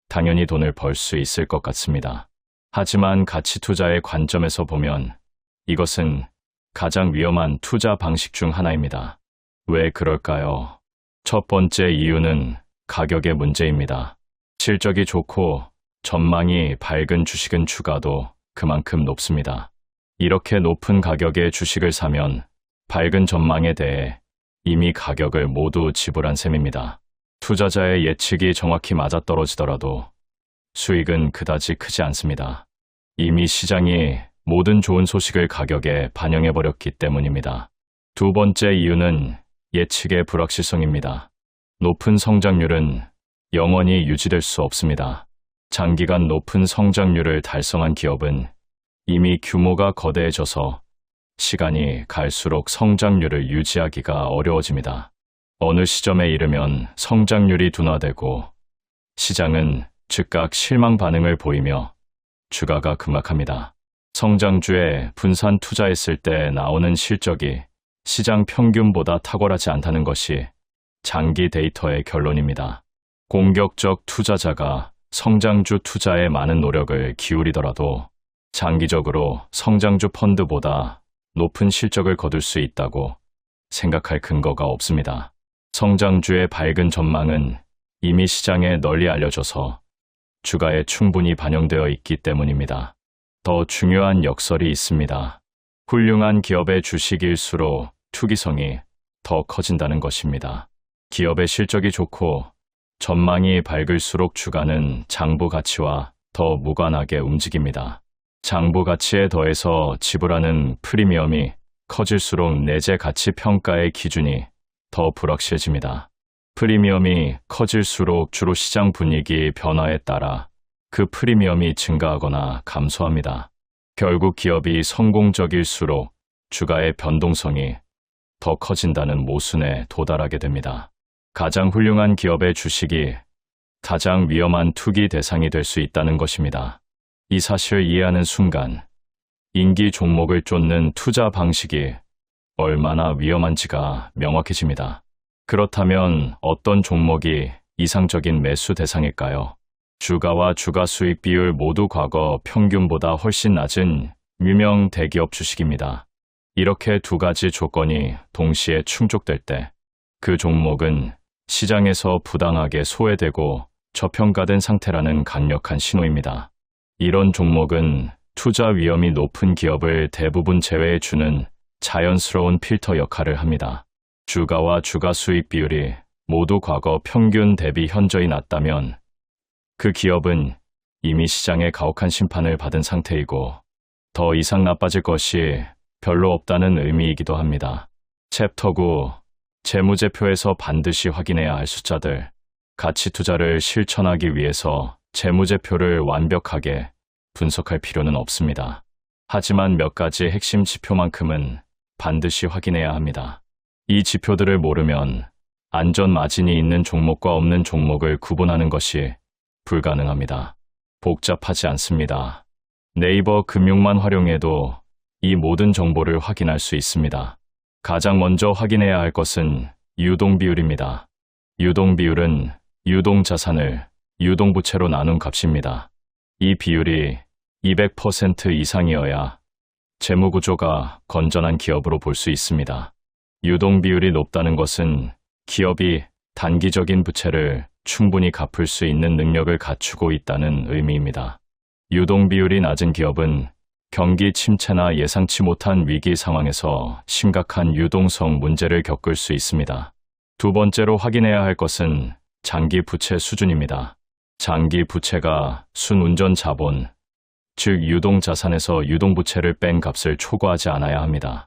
당연히 돈을 벌 수 있을 것 같습니다. 하지만 가치 투자의 관점에서 보면 이것은 가장 위험한 투자 방식 중 하나입니다. 왜 그럴까요? 첫 번째 이유는 가격의 문제입니다. 실적이 좋고 전망이 밝은 주식은 주가도 그만큼 높습니다. 이렇게 높은 가격의 주식을 사면 밝은 전망에 대해 이미 가격을 모두 지불한 셈입니다. 투자자의 예측이 정확히 맞아떨어지더라도 수익은 그다지 크지 않습니다. 이미 시장이 모든 좋은 소식을 가격에 반영해버렸기 때문입니다. 두 번째 이유는 예측의 불확실성입니다. 높은 성장률은 영원히 유지될 수 없습니다. 장기간 높은 성장률을 달성한 기업은 이미 규모가 거대해져서 시간이 갈수록 성장률을 유지하기가 어려워집니다. 어느 시점에 이르면 성장률이 둔화되고 시장은 즉각 실망 반응을 보이며 주가가 급락합니다. 성장주에 분산 투자했을 때 나오는 실적이 시장 평균보다 탁월하지 않다는 것이 장기 데이터의 결론입니다. 공격적 투자자가 성장주 투자에 많은 노력을 기울이더라도 장기적으로 성장주 펀드보다 높은 실적을 거둘 수 있다고 생각할 근거가 없습니다. 성장주의 밝은 전망은 이미 시장에 널리 알려져서 주가에 충분히 반영되어 있기 때문입니다. 더 중요한 역설이 있습니다. 훌륭한 기업의 주식일수록 투기성이 더 커진다는 것입니다. 기업의 실적이 좋고 전망이 밝을수록 주가는 장부 가치와 더 무관하게 움직입니다. 장부 가치에 더해서 지불하는 프리미엄이 커질수록 내재 가치 평가의 기준이 더 불확실해집니다. 프리미엄이 커질수록 주로 시장 분위기 변화에 따라 그 프리미엄이 증가하거나 감소합니다. 결국 기업이 성공적일수록 주가의 변동성이 더 커진다는 모순에 도달하게 됩니다. 가장 훌륭한 기업의 주식이 가장 위험한 투기 대상이 될 수 있다는 것입니다. 이 사실을 이해하는 순간 인기 종목을 쫓는 투자 방식이 얼마나 위험한지가 명확해집니다. 그렇다면 어떤 종목이 이상적인 매수 대상일까요? 주가와 주가 수익 비율 모두 과거 평균보다 훨씬 낮은 유명 대기업 주식입니다. 이렇게 두 가지 조건이 동시에 충족될 때 그 종목은 시장에서 부당하게 소외되고 저평가된 상태라는 강력한 신호입니다. 이런 종목은 투자 위험이 높은 기업을 대부분 제외해 주는 자연스러운 필터 역할을 합니다. 주가와 주가 수익 비율이 모두 과거 평균 대비 현저히 낮다면 그 기업은 이미 시장의 가혹한 심판을 받은 상태이고 더 이상 나빠질 것이 별로 없다는 의미이기도 합니다. 챕터 9. 재무제표에서 반드시 확인해야 할 숫자들. 가치 투자를 실천하기 위해서 재무제표를 완벽하게 분석할 필요는 없습니다. 하지만 몇 가지 핵심 지표만큼은 반드시 확인해야 합니다. 이 지표들을 모르면 안전 마진이 있는 종목과 없는 종목을 구분하는 것이 불가능합니다. 복잡하지 않습니다. 네이버 금융만 활용해도 이 모든 정보를 확인할 수 있습니다. 가장 먼저 확인해야 할 것은 유동 비율입니다. 유동 비율은 유동 자산을 유동 부채로 나눈 값입니다. 이 비율이 200% 이상이어야 재무 구조가 건전한 기업으로 볼 수 있습니다. 유동 비율이 높다는 것은 기업이 단기적인 부채를 충분히 갚을 수 있는 능력을 갖추고 있다는 의미입니다. 유동 비율이 낮은 기업은 경기 침체나 예상치 못한 위기 상황에서 심각한 유동성 문제를 겪을 수 있습니다. 두 번째로 확인해야 할 것은 장기 부채 수준입니다. 장기 부채가 순운전 자본, 즉 유동 자산에서 유동 부채를 뺀 값을 초과하지 않아야 합니다.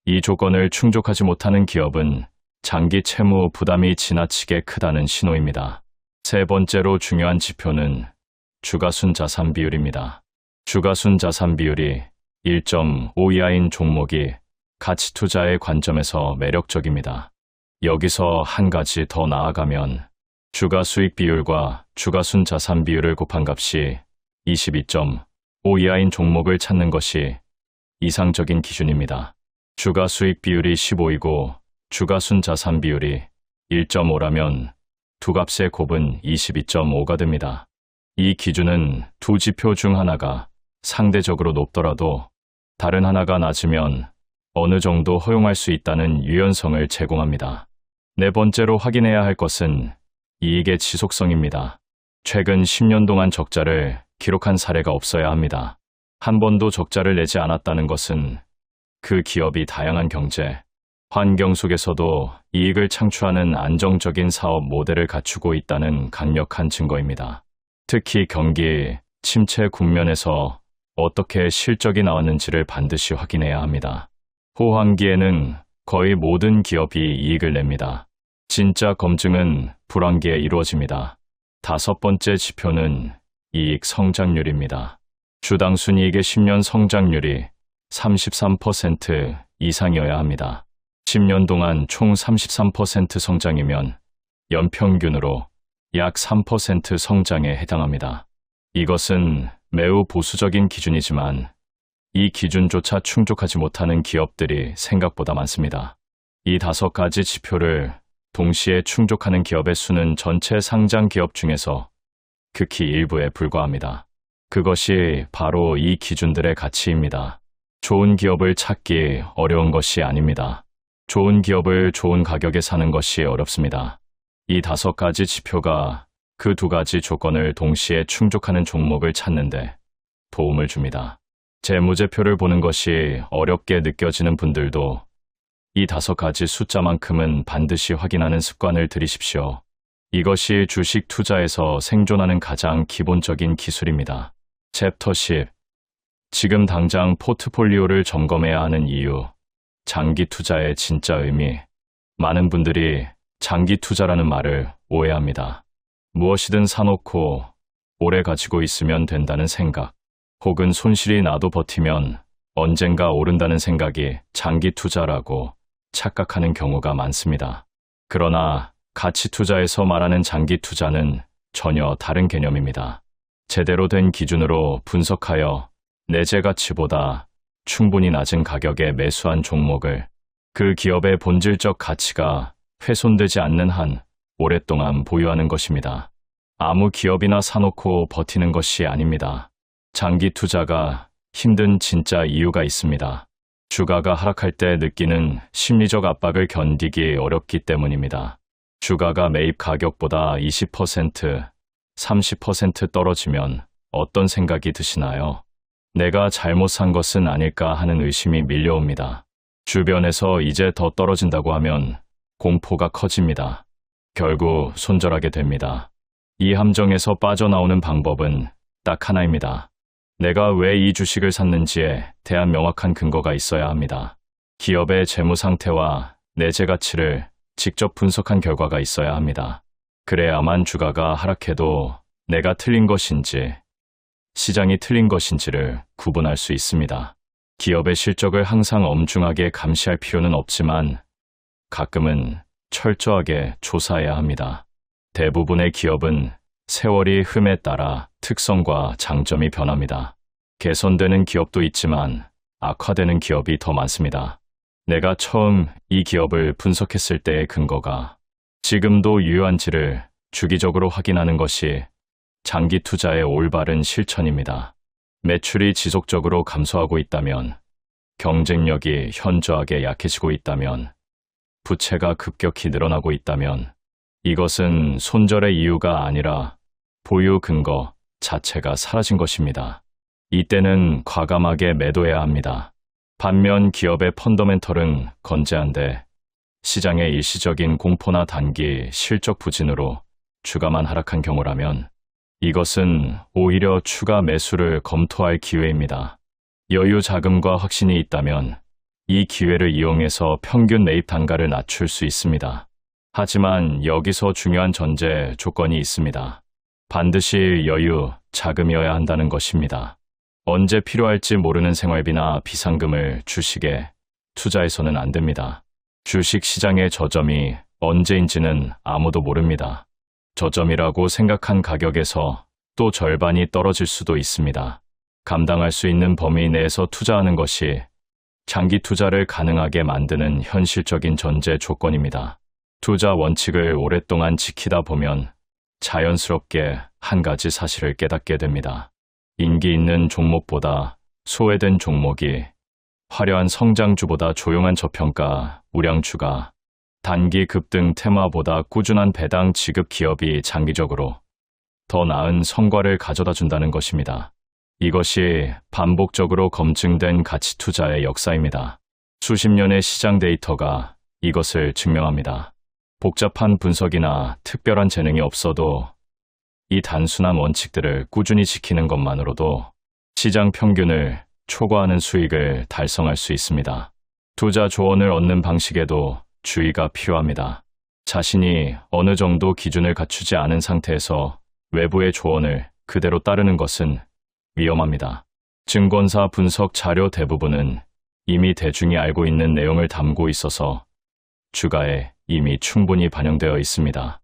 이 조건을 충족하지 못하는 기업은 장기 채무 부담이 지나치게 크다는 신호입니다. 세 번째로 중요한 지표는 주가순 자산 비율입니다. 주가순 자산 비율이 1.5 이하인 종목이 가치 투자의 관점에서 매력적입니다. 여기서 한 가지 더 나아가면 주가 수익 비율과 주가순 자산 비율을 곱한 값이 22.5 이하인 종목을 찾는 것이 이상적인 기준입니다. 주가 수익 비율이 15이고 주가순 자산 비율이 1.5라면 두 값의 곱은 22.5가 됩니다. 이 기준은 두 지표 중 하나가 상대적으로 높더라도 다른 하나가 낮으면 어느 정도 허용할 수 있다는 유연성을 제공합니다. 네 번째로 확인해야 할 것은 이익의 지속성입니다. 최근 10년 동안 적자를 기록한 사례가 없어야 합니다. 한 번도 적자를 내지 않았다는 것은 그 기업이 다양한 경제, 환경 속에서도 이익을 창출하는 안정적인 사업 모델을 갖추고 있다는 강력한 증거입니다. 특히 경기 침체 국면에서 어떻게 실적이 나왔는지를 반드시 확인해야 합니다. 호황기에는 거의 모든 기업이 이익을 냅니다. 진짜 검증은 불황기에 이루어집니다. 다섯 번째 지표는 이익 성장률입니다. 주당 순이익의 10년 성장률이 33% 이상이어야 합니다. 10년 동안 총 33% 성장이면 연평균으로 약 3% 성장에 해당합니다. 이것은 매우 보수적인 기준이지만 이 기준조차 충족하지 못하는 기업들이 생각보다 많습니다. 이 다섯 가지 지표를 동시에 충족하는 기업의 수는 전체 상장 기업 중에서 극히 일부에 불과합니다. 그것이 바로 이 기준들의 가치입니다. 좋은 기업을 찾기 어려운 것이 아닙니다. 좋은 기업을 좋은 가격에 사는 것이 어렵습니다. 이 다섯 가지 지표가 그 두 가지 조건을 동시에 충족하는 종목을 찾는데 도움을 줍니다. 재무제표를 보는 것이 어렵게 느껴지는 분들도 이 다섯 가지 숫자만큼은 반드시 확인하는 습관을 들이십시오. 이것이 주식 투자에서 생존하는 가장 기본적인 기술입니다. 챕터 10. 지금 당장 포트폴리오를 점검해야 하는 이유. 장기 투자의 진짜 의미. 많은 분들이 장기 투자라는 말을 오해합니다. 무엇이든 사놓고 오래 가지고 있으면 된다는 생각, 혹은 손실이 나도 버티면 언젠가 오른다는 생각이 장기 투자라고 착각하는 경우가 많습니다. 그러나 가치 투자에서 말하는 장기 투자는 전혀 다른 개념입니다. 제대로 된 기준으로 분석하여 내재 가치보다 충분히 낮은 가격에 매수한 종목을 그 기업의 본질적 가치가 훼손되지 않는 한 오랫동안 보유하는 것입니다. 아무 기업이나 사놓고 버티는 것이 아닙니다. 장기 투자가 힘든 진짜 이유가 있습니다. 주가가 하락할 때 느끼는 심리적 압박을 견디기 어렵기 때문입니다. 주가가 매입 가격보다 20%, 30% 떨어지면 어떤 생각이 드시나요? 내가 잘못 산 것은 아닐까 하는 의심이 밀려옵니다. 주변에서 이제 더 떨어진다고 하면 공포가 커집니다. 결국 손절하게 됩니다. 이 함정에서 빠져나오는 방법은 딱 하나입니다. 내가 왜 이 주식을 샀는지에 대한 명확한 근거가 있어야 합니다. 기업의 재무 상태와 내재 가치를 직접 분석한 결과가 있어야 합니다. 그래야만 주가가 하락해도 내가 틀린 것인지, 시장이 틀린 것인지를 구분할 수 있습니다. 기업의 실적을 항상 엄중하게 감시할 필요는 없지만 가끔은 철저하게 조사해야 합니다. 대부분의 기업은 세월이 흠에 따라 특성과 장점이 변합니다. 개선되는 기업도 있지만 악화되는 기업이 더 많습니다. 내가 처음 이 기업을 분석했을 때의 근거가 지금도 유효한지를 주기적으로 확인하는 것이 장기 투자의 올바른 실천입니다. 매출이 지속적으로 감소하고 있다면, 경쟁력이 현저하게 약해지고 있다면, 부채가 급격히 늘어나고 있다면 이것은 손절의 이유가 아니라 보유 근거 자체가 사라진 것입니다. 이때는 과감하게 매도해야 합니다. 반면 기업의 펀더멘털은 건재한데 시장의 일시적인 공포나 단기 실적 부진으로 주가만 하락한 경우라면 이것은 오히려 추가 매수를 검토할 기회입니다. 여유 자금과 확신이 있다면 이 기회를 이용해서 평균 매입 단가를 낮출 수 있습니다. 하지만 여기서 중요한 전제 조건이 있습니다. 반드시 여유 자금이어야 한다는 것입니다. 언제 필요할지 모르는 생활비나 비상금을 주식에 투자해서는 안 됩니다. 주식 시장의 저점이 언제인지는 아무도 모릅니다. 저점이라고 생각한 가격에서 또 절반이 떨어질 수도 있습니다. 감당할 수 있는 범위 내에서 투자하는 것이 장기 투자를 가능하게 만드는 현실적인 전제 조건입니다. 투자 원칙을 오랫동안 지키다 보면 자연스럽게 한 가지 사실을 깨닫게 됩니다. 인기 있는 종목보다 소외된 종목이, 화려한 성장주보다 조용한 저평가, 우량주가, 단기 급등 테마보다 꾸준한 배당 지급 기업이 장기적으로 더 나은 성과를 가져다 준다는 것입니다. 이것이 반복적으로 검증된 가치 투자의 역사입니다. 수십 년의 시장 데이터가 이것을 증명합니다. 복잡한 분석이나 특별한 재능이 없어도 이 단순한 원칙들을 꾸준히 지키는 것만으로도 시장 평균을 초과하는 수익을 달성할 수 있습니다. 투자 조언을 얻는 방식에도 주의가 필요합니다. 자신이 어느 정도 기준을 갖추지 않은 상태에서 외부의 조언을 그대로 따르는 것은 위험합니다. 증권사 분석 자료 대부분은 이미 대중이 알고 있는 내용을 담고 있어서 주가에 이미 충분히 반영되어 있습니다.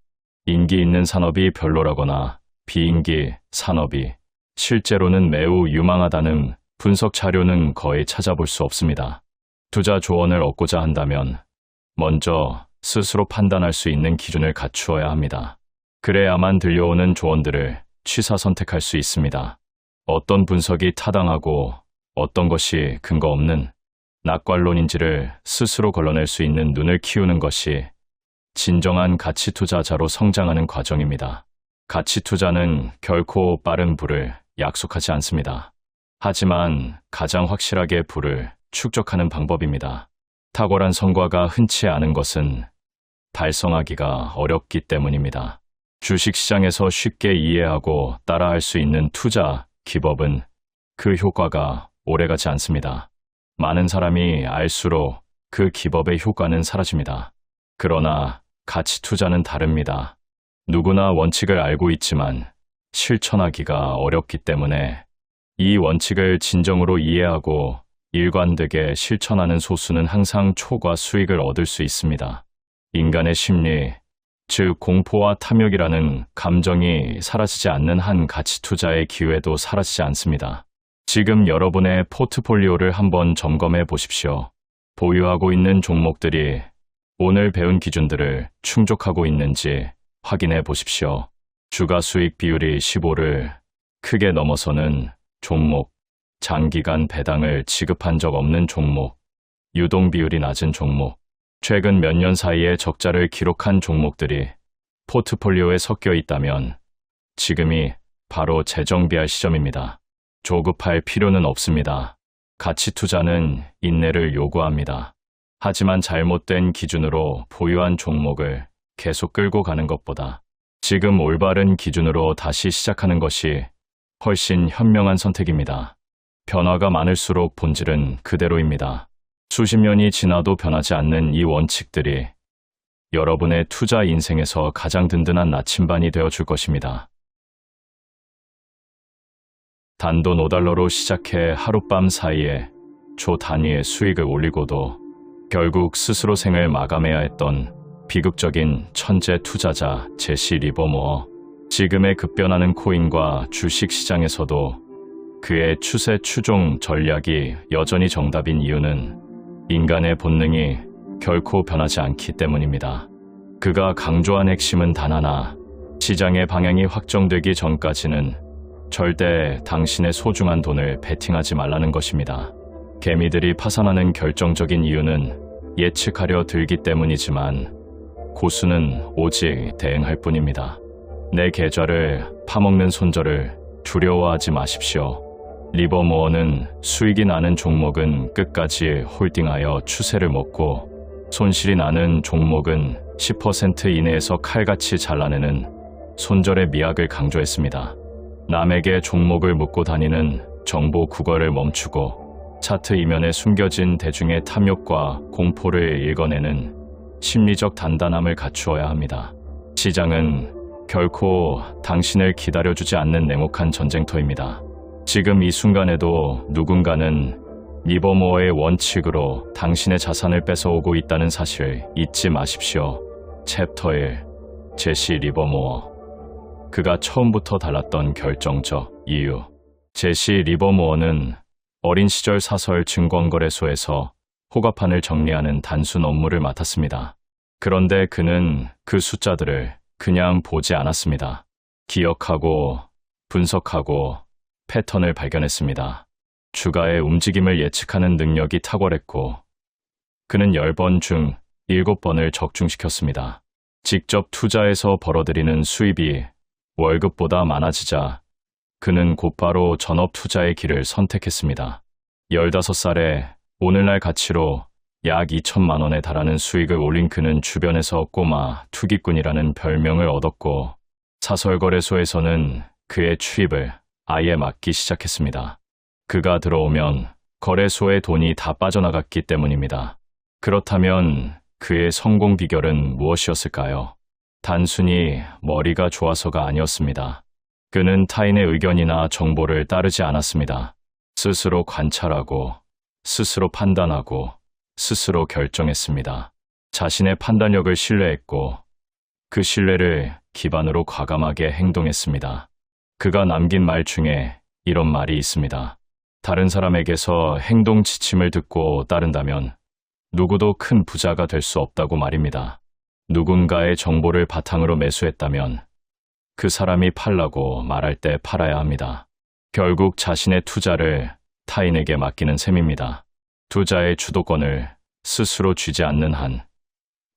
인기 있는 산업이 별로라거나 비인기 산업이 실제로는 매우 유망하다는 분석 자료는 거의 찾아볼 수 없습니다. 투자 조언을 얻고자 한다면 먼저 스스로 판단할 수 있는 기준을 갖추어야 합니다. 그래야만 들려오는 조언들을 취사 선택할 수 있습니다. 어떤 분석이 타당하고 어떤 것이 근거 없는 낙관론인지를 스스로 걸러낼 수 있는 눈을 키우는 것이 진정한 가치 투자자로 성장하는 과정입니다. 가치 투자는 결코 빠른 부를 약속하지 않습니다. 하지만 가장 확실하게 부를 축적하는 방법입니다. 탁월한 성과가 흔치 않은 것은 달성하기가 어렵기 때문입니다. 주식시장에서 쉽게 이해하고 따라할 수 있는 투자 기법은 그 효과가 오래가지 않습니다. 많은 사람이 알수록 그 기법의 효과는 사라집니다. 그러나 가치 투자는 다릅니다. 누구나 원칙을 알고 있지만 실천하기가 어렵기 때문에 이 원칙을 진정으로 이해하고 일관되게 실천하는 소수는 항상 초과 수익을 얻을 수 있습니다. 인간의 심리, 즉 공포와 탐욕이라는 감정이 사라지지 않는 한 가치 투자의 기회도 사라지지 않습니다. 지금 여러분의 포트폴리오를 한번 점검해 보십시오. 보유하고 있는 종목들이 오늘 배운 기준들을 충족하고 있는지 확인해 보십시오. 주가 수익 비율이 15를 크게 넘어서는 종목, 장기간 배당을 지급한 적 없는 종목, 유동 비율이 낮은 종목, 최근 몇 년 사이에 적자를 기록한 종목들이 포트폴리오에 섞여 있다면 지금이 바로 재정비할 시점입니다. 조급할 필요는 없습니다. 가치 투자는 인내를 요구합니다. 하지만 잘못된 기준으로 보유한 종목을 계속 끌고 가는 것보다 지금 올바른 기준으로 다시 시작하는 것이 훨씬 현명한 선택입니다. 변화가 많을수록 본질은 그대로입니다. 수십 년이 지나도 변하지 않는 이 원칙들이 여러분의 투자 인생에서 가장 든든한 나침반이 되어줄 것입니다. 단돈 $5로 시작해 하룻밤 사이에 조 단위의 수익을 올리고도 결국 스스로 생을 마감해야 했던 비극적인 천재 투자자 제시 리버모어. 지금의 급변하는 코인과 주식 시장에서도 그의 추세 추종 전략이 여전히 정답인 이유는 인간의 본능이 결코 변하지 않기 때문입니다. 그가 강조한 핵심은 단 하나, 시장의 방향이 확정되기 전까지는 절대 당신의 소중한 돈을 베팅하지 말라는 것입니다. 개미들이 파산하는 결정적인 이유는 예측하려 들기 때문이지만 고수는 오직 대응할 뿐입니다. 내 계좌를 파먹는 손절을 두려워하지 마십시오. 리버모어는 수익이 나는 종목은 끝까지 홀딩하여 추세를 먹고 손실이 나는 종목은 10% 이내에서 칼같이 잘라내는 손절의 미학을 강조했습니다. 남에게 종목을 묻고 다니는 정보 구걸을 멈추고 차트 이면에 숨겨진 대중의 탐욕과 공포를 읽어내는 심리적 단단함을 갖추어야 합니다. 시장은 결코 당신을 기다려주지 않는 냉혹한 전쟁터입니다. 지금 이 순간에도 누군가는 리버모어의 원칙으로 당신의 자산을 뺏어오고 있다는 사실 잊지 마십시오. 챕터 1. 제시 리버모어. 그가 처음부터 달랐던 결정적 이유. 제시 리버모어는 어린 시절 사설 증권거래소에서 호가판을 정리하는 단순 업무를 맡았습니다. 그런데 그는 그 숫자들을 그냥 보지 않았습니다. 기억하고 분석하고 패턴을 발견했습니다. 주가의 움직임을 예측하는 능력이 탁월했고 그는 10번 중 7번을 적중시켰습니다. 직접 투자에서 벌어들이는 수입이 월급보다 많아지자 그는 곧바로 전업 투자의 길을 선택했습니다. 15살에 오늘날 가치로 약 2천만 원에 달하는 수익을 올린 그는 주변에서 꼬마 투기꾼이라는 별명을 얻었고 사설거래소에서는 그의 출입을 아예 막기 시작했습니다. 그가 들어오면 거래소의 돈이 다 빠져나갔기 때문입니다. 그렇다면 그의 성공 비결은 무엇이었을까요? 단순히 머리가 좋아서가 아니었습니다. 그는 타인의 의견이나 정보를 따르지 않았습니다. 스스로 관찰하고 스스로 판단하고 스스로 결정했습니다. 자신의 판단력을 신뢰했고 그 신뢰를 기반으로 과감하게 행동했습니다. 그가 남긴 말 중에 이런 말이 있습니다. 다른 사람에게서 행동 지침을 듣고 따른다면 누구도 큰 부자가 될 수 없다고 말입니다. 누군가의 정보를 바탕으로 매수했다면 그 사람이 팔라고 말할 때 팔아야 합니다. 결국 자신의 투자를 타인에게 맡기는 셈입니다. 투자의 주도권을 스스로 쥐지 않는 한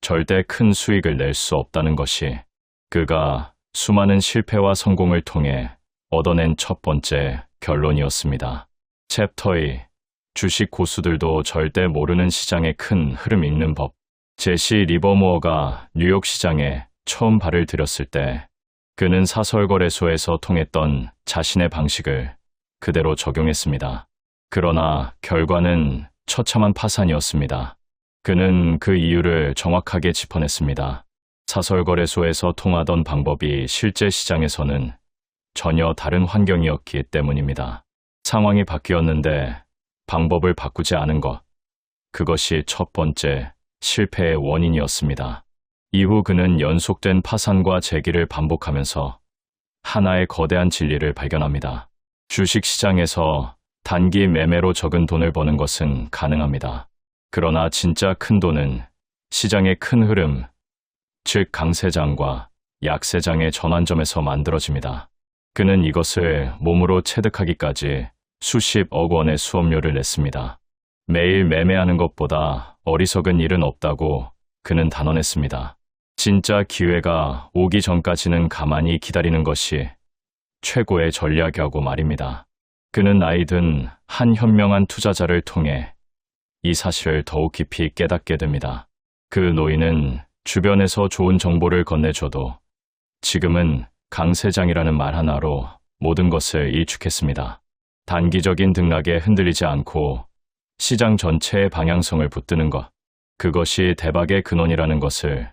절대 큰 수익을 낼 수 없다는 것이 그가 수많은 실패와 성공을 통해 얻어낸 첫 번째 결론이었습니다. 챕터 2. 주식 고수들도 절대 모르는 시장의 큰 흐름 읽는 법. 제시 리버모어가 뉴욕 시장에 처음 발을 들였을 때 그는 사설거래소에서 통했던 자신의 방식을 그대로 적용했습니다. 그러나 결과는 처참한 파산이었습니다. 그는 그 이유를 정확하게 짚어냈습니다. 사설거래소에서 통하던 방법이 실제 시장에서는 전혀 다른 환경이었기 때문입니다. 상황이 바뀌었는데 방법을 바꾸지 않은 것. 그것이 첫 번째 실패의 원인이었습니다. 이후 그는 연속된 파산과 재기를 반복하면서 하나의 거대한 진리를 발견합니다. 주식시장에서 단기 매매로 적은 돈을 버는 것은 가능합니다. 그러나 진짜 큰 돈은 시장의 큰 흐름, 즉 강세장과 약세장의 전환점에서 만들어집니다. 그는 이것을 몸으로 체득하기까지 수십억 원의 수업료를 냈습니다. 매일 매매하는 것보다 어리석은 일은 없다고 그는 단언했습니다. 진짜 기회가 오기 전까지는 가만히 기다리는 것이 최고의 전략이라고 말입니다. 그는 나이 든 한 현명한 투자자를 통해 이 사실을 더욱 깊이 깨닫게 됩니다. 그 노인은 주변에서 좋은 정보를 건네줘도 지금은 강세장이라는 말 하나로 모든 것을 일축했습니다. 단기적인 등락에 흔들리지 않고 시장 전체의 방향성을 붙드는 것, 그것이 대박의 근원이라는 것을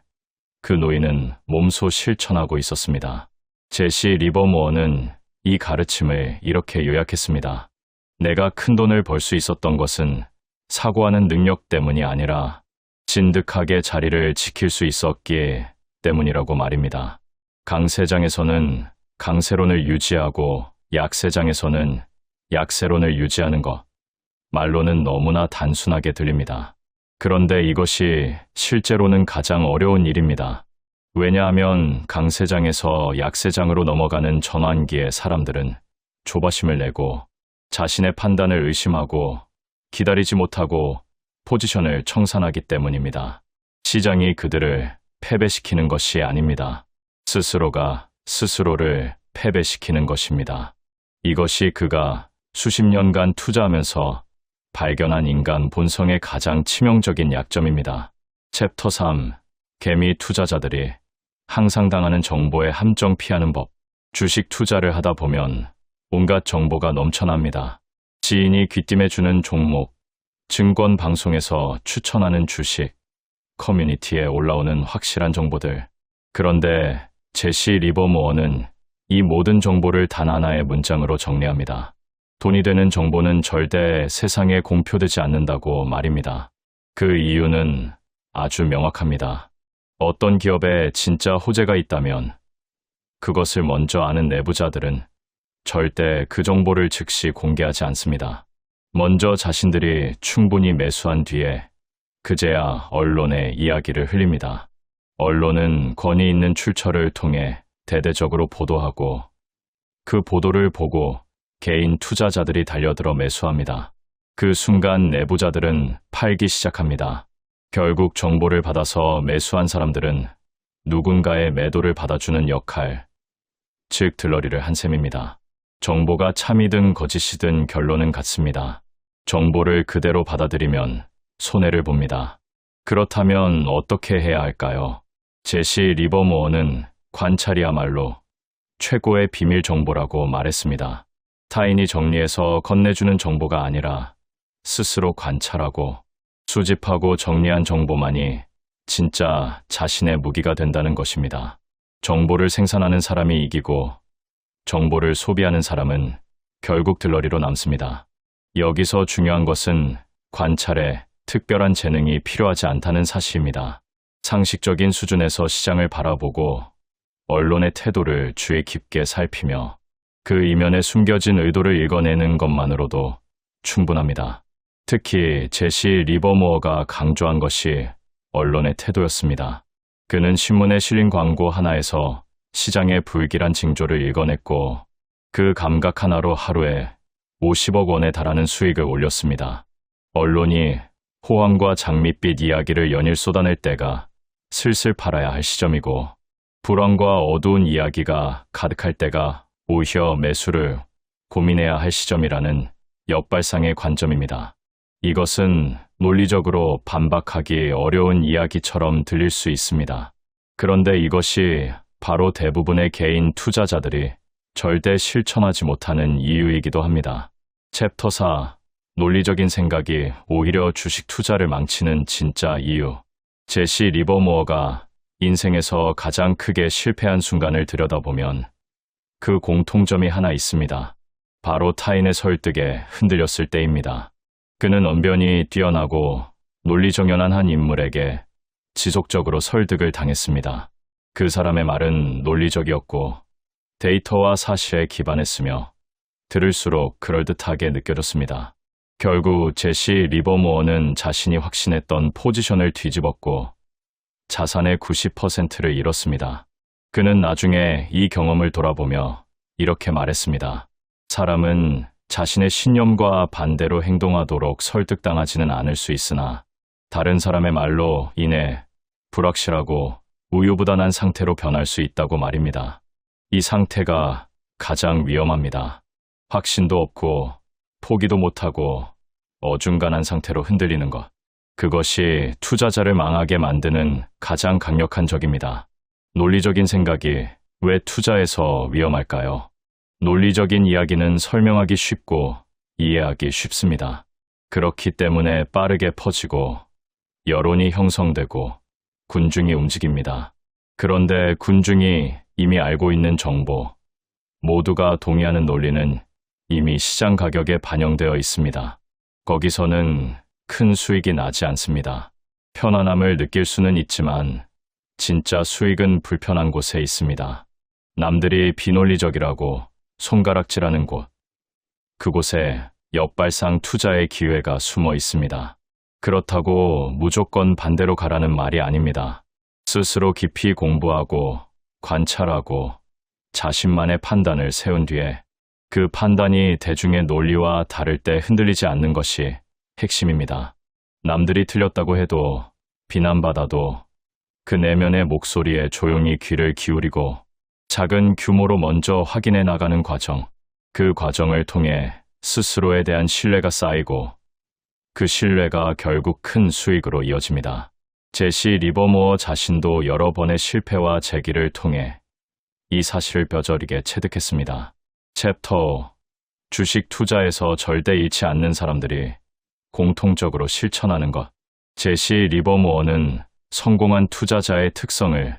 그 노인은 몸소 실천하고 있었습니다. 제시 리버모어는 이 가르침을 이렇게 요약했습니다. 내가 큰 돈을 벌 수 있었던 것은 사고하는 능력 때문이 아니라 진득하게 자리를 지킬 수 있었기 때문이라고 말입니다. 강세장에서는 강세론을 유지하고 약세장에서는 약세론을 유지하는 것. 말로는 너무나 단순하게 들립니다. 그런데 이것이 실제로는 가장 어려운 일입니다. 왜냐하면 강세장에서 약세장으로 넘어가는 전환기에 사람들은 조바심을 내고 자신의 판단을 의심하고 기다리지 못하고 포지션을 청산하기 때문입니다. 시장이 그들을 패배시키는 것이 아닙니다. 스스로가 스스로를 패배시키는 것입니다. 이것이 그가 수십 년간 투자하면서 발견한 인간 본성의 가장 치명적인 약점입니다. 챕터 3. 개미 투자자들이 항상 당하는 정보에 함정 피하는 법. 주식 투자를 하다 보면 온갖 정보가 넘쳐납니다. 지인이 귀띔해주는 종목, 증권 방송에서 추천하는 주식, 커뮤니티에 올라오는 확실한 정보들. 그런데 제시 리버모어는 이 모든 정보를 단 하나의 문장으로 정리합니다. 돈이 되는 정보는 절대 세상에 공표되지 않는다고 말입니다. 그 이유는 아주 명확합니다. 어떤 기업에 진짜 호재가 있다면 그것을 먼저 아는 내부자들은 절대 그 정보를 즉시 공개하지 않습니다. 먼저 자신들이 충분히 매수한 뒤에 그제야 언론에 이야기를 흘립니다. 언론은 권위 있는 출처를 통해 대대적으로 보도하고 그 보도를 보고 개인 투자자들이 달려들어 매수합니다. 그 순간 내부자들은 팔기 시작합니다. 결국 정보를 받아서 매수한 사람들은 누군가의 매도를 받아주는 역할, 즉 들러리를 한 셈입니다. 정보가 참이든 거짓이든 결론은 같습니다. 정보를 그대로 받아들이면 손해를 봅니다. 그렇다면 어떻게 해야 할까요? 제시 리버모어는 관찰이야말로 최고의 비밀 정보라고 말했습니다. 타인이 정리해서 건네주는 정보가 아니라 스스로 관찰하고 수집하고 정리한 정보만이 진짜 자신의 무기가 된다는 것입니다. 정보를 생산하는 사람이 이기고 정보를 소비하는 사람은 결국 들러리로 남습니다. 여기서 중요한 것은 관찰에 특별한 재능이 필요하지 않다는 사실입니다. 상식적인 수준에서 시장을 바라보고 언론의 태도를 주의 깊게 살피며 그 이면에 숨겨진 의도를 읽어내는 것만으로도 충분합니다. 특히 제시 리버모어가 강조한 것이 언론의 태도였습니다. 그는 신문에 실린 광고 하나에서 시장의 불길한 징조를 읽어냈고 그 감각 하나로 하루에 50억 원에 달하는 수익을 올렸습니다. 언론이 호황과 장밋빛 이야기를 연일 쏟아낼 때가 슬슬 팔아야 할 시점이고 불안과 어두운 이야기가 가득할 때가 오히려 매수를 고민해야 할 시점이라는 역발상의 관점입니다. 이것은 논리적으로 반박하기 어려운 이야기처럼 들릴 수 있습니다. 그런데 이것이 바로 대부분의 개인 투자자들이 절대 실천하지 못하는 이유이기도 합니다. 챕터 4. 논리적인 생각이 오히려 주식 투자를 망치는 진짜 이유. 제시 리버모어가 인생에서 가장 크게 실패한 순간을 들여다보면 그 공통점이 하나 있습니다. 바로 타인의 설득에 흔들렸을 때입니다. 그는 언변이 뛰어나고 논리정연한 한 인물에게 지속적으로 설득을 당했습니다. 그 사람의 말은 논리적이었고 데이터와 사실에 기반했으며 들을수록 그럴듯하게 느껴졌습니다. 결국 제시 리버모어는 자신이 확신했던 포지션을 뒤집었고 자산의 90%를 잃었습니다. 그는 나중에 이 경험을 돌아보며 이렇게 말했습니다. 사람은 자신의 신념과 반대로 행동하도록 설득당하지는 않을 수 있으나 다른 사람의 말로 인해 불확실하고 우유부단한 상태로 변할 수 있다고 말입니다. 이 상태가 가장 위험합니다. 확신도 없고 포기도 못하고 어중간한 상태로 흔들리는 것. 그것이 투자자를 망하게 만드는 가장 강력한 적입니다. 논리적인 생각이 왜 투자에서 위험할까요? 논리적인 이야기는 설명하기 쉽고 이해하기 쉽습니다. 그렇기 때문에 빠르게 퍼지고 여론이 형성되고 군중이 움직입니다. 그런데 군중이 이미 알고 있는 정보, 모두가 동의하는 논리는 이미 시장 가격에 반영되어 있습니다. 거기서는 큰 수익이 나지 않습니다. 편안함을 느낄 수는 있지만 진짜 수익은 불편한 곳에 있습니다. 남들이 비논리적이라고 손가락질하는 곳, 그곳에 역발상 투자의 기회가 숨어 있습니다. 그렇다고 무조건 반대로 가라는 말이 아닙니다. 스스로 깊이 공부하고 관찰하고 자신만의 판단을 세운 뒤에 그 판단이 대중의 논리와 다를 때 흔들리지 않는 것이 핵심입니다. 남들이 틀렸다고 해도 비난받아도 그 내면의 목소리에 조용히 귀를 기울이고 작은 규모로 먼저 확인해 나가는 과정, 그 과정을 통해 스스로에 대한 신뢰가 쌓이고 그 신뢰가 결국 큰 수익으로 이어집니다. 제시 리버모어 자신도 여러 번의 실패와 재기를 통해 이 사실을 뼈저리게 체득했습니다. 챕터 5. 주식 투자에서 절대 잃지 않는 사람들이 공통적으로 실천하는 것. 제시 리버모어는 성공한 투자자의 특성을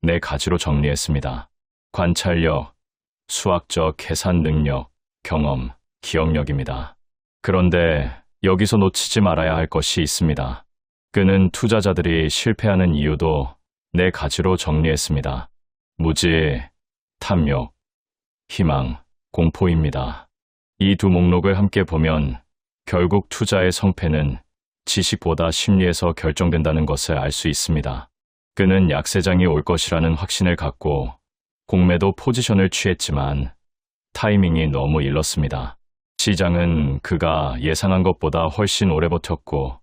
4가지로 정리했습니다. 관찰력, 수학적 계산 능력, 경험, 기억력입니다. 그런데 여기서 놓치지 말아야 할 것이 있습니다. 그는 투자자들이 실패하는 이유도 4가지로 정리했습니다. 무지, 탐욕, 희망, 공포입니다. 이 두 목록을 함께 보면 결국 투자의 성패는 지식보다 심리에서 결정된다는 것을 알 수 있습니다. 그는 약세장이 올 것이라는 확신을 갖고 공매도 포지션을 취했지만 타이밍이 너무 일렀습니다. 시장은 그가 예상한 것보다 훨씬 오래 버텼고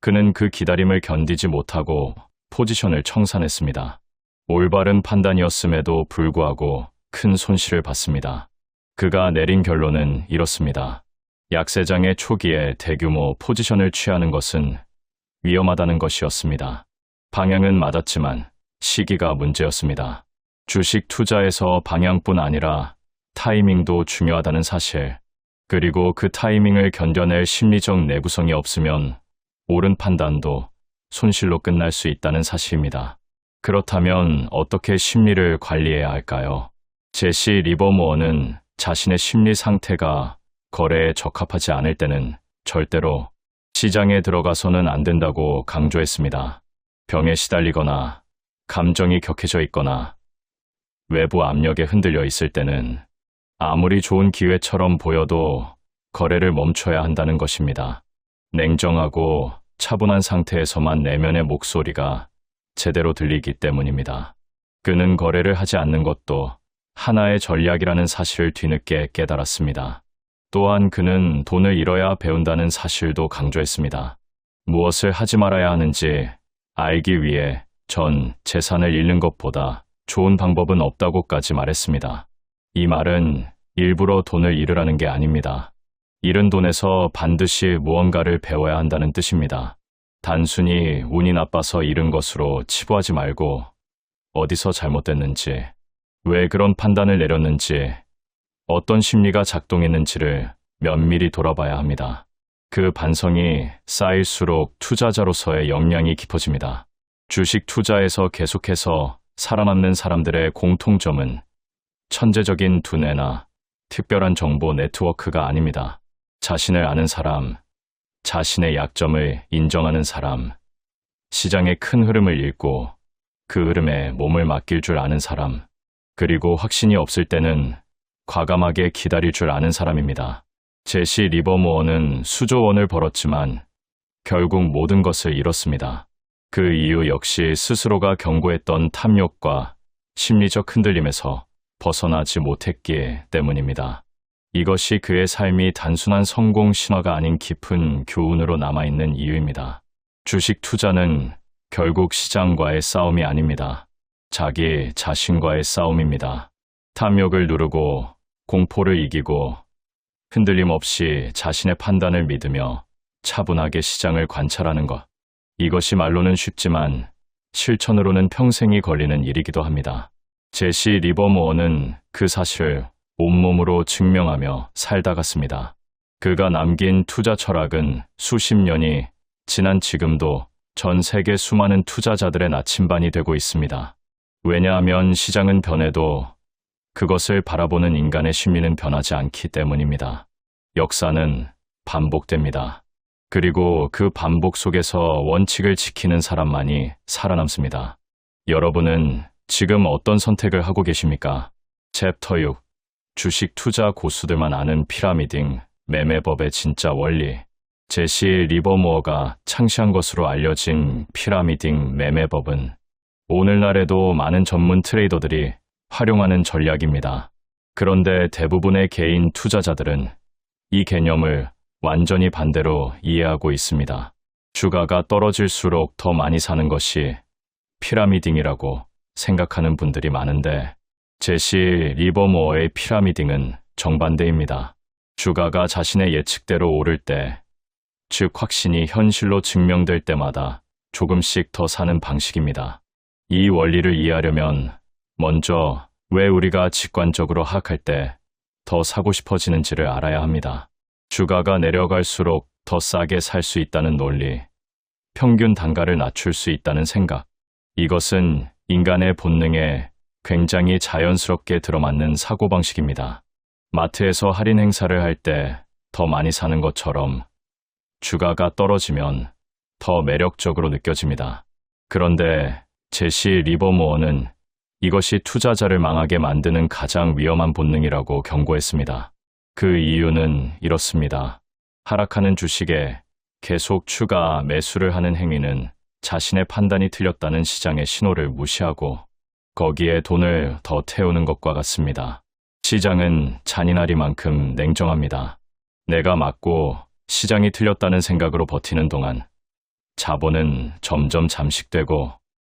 그는 그 기다림을 견디지 못하고 포지션을 청산했습니다. 올바른 판단이었음에도 불구하고 큰 손실을 봤습니다. 그가 내린 결론은 이렇습니다. 약세장의 초기에 대규모 포지션을 취하는 것은 위험하다는 것이었습니다. 방향은 맞았지만 시기가 문제였습니다. 주식 투자에서 방향뿐 아니라 타이밍도 중요하다는 사실, 그리고 그 타이밍을 견뎌낼 심리적 내구성이 없으면 옳은 판단도 손실로 끝날 수 있다는 사실입니다. 그렇다면 어떻게 심리를 관리해야 할까요? 제시 리버모어는 자신의 심리 상태가 거래에 적합하지 않을 때는 절대로 시장에 들어가서는 안 된다고 강조했습니다. 병에 시달리거나 감정이 격해져 있거나 외부 압력에 흔들려 있을 때는 아무리 좋은 기회처럼 보여도 거래를 멈춰야 한다는 것입니다. 냉정하고 차분한 상태에서만 내면의 목소리가 제대로 들리기 때문입니다. 그는 거래를 하지 않는 것도 하나의 전략이라는 사실을 뒤늦게 깨달았습니다. 또한 그는 돈을 잃어야 배운다는 사실도 강조했습니다. 무엇을 하지 말아야 하는지 알기 위해 전 재산을 잃는 것보다 좋은 방법은 없다고까지 말했습니다. 이 말은 일부러 돈을 잃으라는 게 아닙니다. 잃은 돈에서 반드시 무언가를 배워야 한다는 뜻입니다. 단순히 운이 나빠서 잃은 것으로 치부하지 말고 어디서 잘못됐는지, 왜 그런 판단을 내렸는지, 어떤 심리가 작동했는지를 면밀히 돌아봐야 합니다. 그 반성이 쌓일수록 투자자로서의 역량이 깊어집니다. 주식 투자에서 계속해서 살아남는 사람들의 공통점은 천재적인 두뇌나 특별한 정보 네트워크가 아닙니다. 자신을 아는 사람, 자신의 약점을 인정하는 사람, 시장의 큰 흐름을 읽고 그 흐름에 몸을 맡길 줄 아는 사람, 그리고 확신이 없을 때는 과감하게 기다릴 줄 아는 사람입니다. 제시 리버모어는 수조 원을 벌었지만 결국 모든 것을 잃었습니다. 그 이유 역시 스스로가 경고했던 탐욕과 심리적 흔들림에서 벗어나지 못했기 때문입니다. 이것이 그의 삶이 단순한 성공 신화가 아닌 깊은 교훈으로 남아있는 이유입니다. 주식 투자는 결국 시장과의 싸움이 아닙니다. 자기 자신과의 싸움입니다. 탐욕을 누르고 공포를 이기고 흔들림 없이 자신의 판단을 믿으며 차분하게 시장을 관찰하는 것. 이것이 말로는 쉽지만 실천으로는 평생이 걸리는 일이기도 합니다. 제시 리버모어는 그 사실을 온몸으로 증명하며 살다 갔습니다. 그가 남긴 투자 철학은 수십 년이 지난 지금도 전 세계 수많은 투자자들의 나침반이 되고 있습니다. 왜냐하면 시장은 변해도 그것을 바라보는 인간의 심리는 변하지 않기 때문입니다. 역사는 반복됩니다. 그리고 그 반복 속에서 원칙을 지키는 사람만이 살아남습니다. 여러분은 지금 어떤 선택을 하고 계십니까? 챕터 6. 주식 투자 고수들만 아는 피라미딩 매매법의 진짜 원리. 제시 리버모어가 창시한 것으로 알려진 피라미딩 매매법은 오늘날에도 많은 전문 트레이더들이 활용하는 전략입니다. 그런데 대부분의 개인 투자자들은 이 개념을 완전히 반대로 이해하고 있습니다. 주가가 떨어질수록 더 많이 사는 것이 피라미딩이라고 생각하는 분들이 많은데, 제시 리버모어의 피라미딩은 정반대입니다. 주가가 자신의 예측대로 오를 때, 즉 확신이 현실로 증명될 때마다 조금씩 더 사는 방식입니다. 이 원리를 이해하려면 먼저 왜 우리가 직관적으로 하악할 때 더 사고 싶어지는지를 알아야 합니다. 주가가 내려갈수록 더 싸게 살 수 있다는 논리, 평균 단가를 낮출 수 있다는 생각, 이것은 인간의 본능에 굉장히 자연스럽게 들어맞는 사고방식입니다. 마트에서 할인 행사를 할 때 더 많이 사는 것처럼 주가가 떨어지면 더 매력적으로 느껴집니다. 그런데 제시 리버모어는 이것이 투자자를 망하게 만드는 가장 위험한 본능이라고 경고했습니다. 그 이유는 이렇습니다. 하락하는 주식에 계속 추가 매수를 하는 행위는 자신의 판단이 틀렸다는 시장의 신호를 무시하고 거기에 돈을 더 태우는 것과 같습니다. 시장은 잔인하리만큼 냉정합니다. 내가 맞고 시장이 틀렸다는 생각으로 버티는 동안 자본은 점점 잠식되고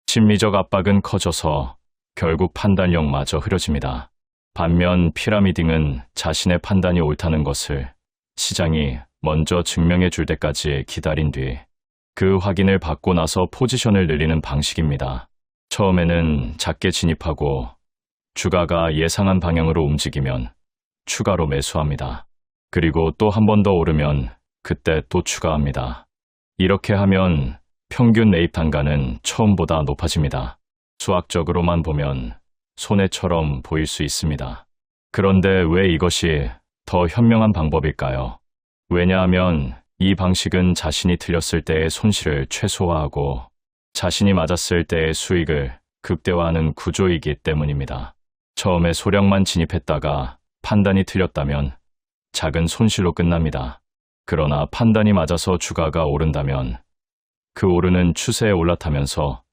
심리적 압박은 커져서 결국 판단력마저 흐려집니다. 반면 피라미딩은 자신의 판단이 옳다는 것을 시장이 먼저 증명해 줄 때까지 기다린 뒤 그 확인을 받고 나서 포지션을 늘리는 방식입니다. 처음에는 작게 진입하고 주가가 예상한 방향으로 움직이면 추가로 매수합니다. 그리고 또 한 번 더 오르면 그때 또 추가합니다. 이렇게 하면 평균 매입 단가는 처음보다 높아집니다. 수학적으로만 보면 손해처럼 보일 수 있습니다. 그런데 왜 이것이 더 현명한 방법일까요? 왜냐하면 이 방식은 자신이 틀렸을 때의 손실을 최소화하고 자신이 맞았을 때의 수익을 극대화하는 구조이기 때문입니다. 처음에 소량만 진입했다가 판단이 틀렸다면 작은 손실로 끝납니다. 그러나 판단이 맞아서 주가가 오른다면 그 오르는 추세에 올라타면서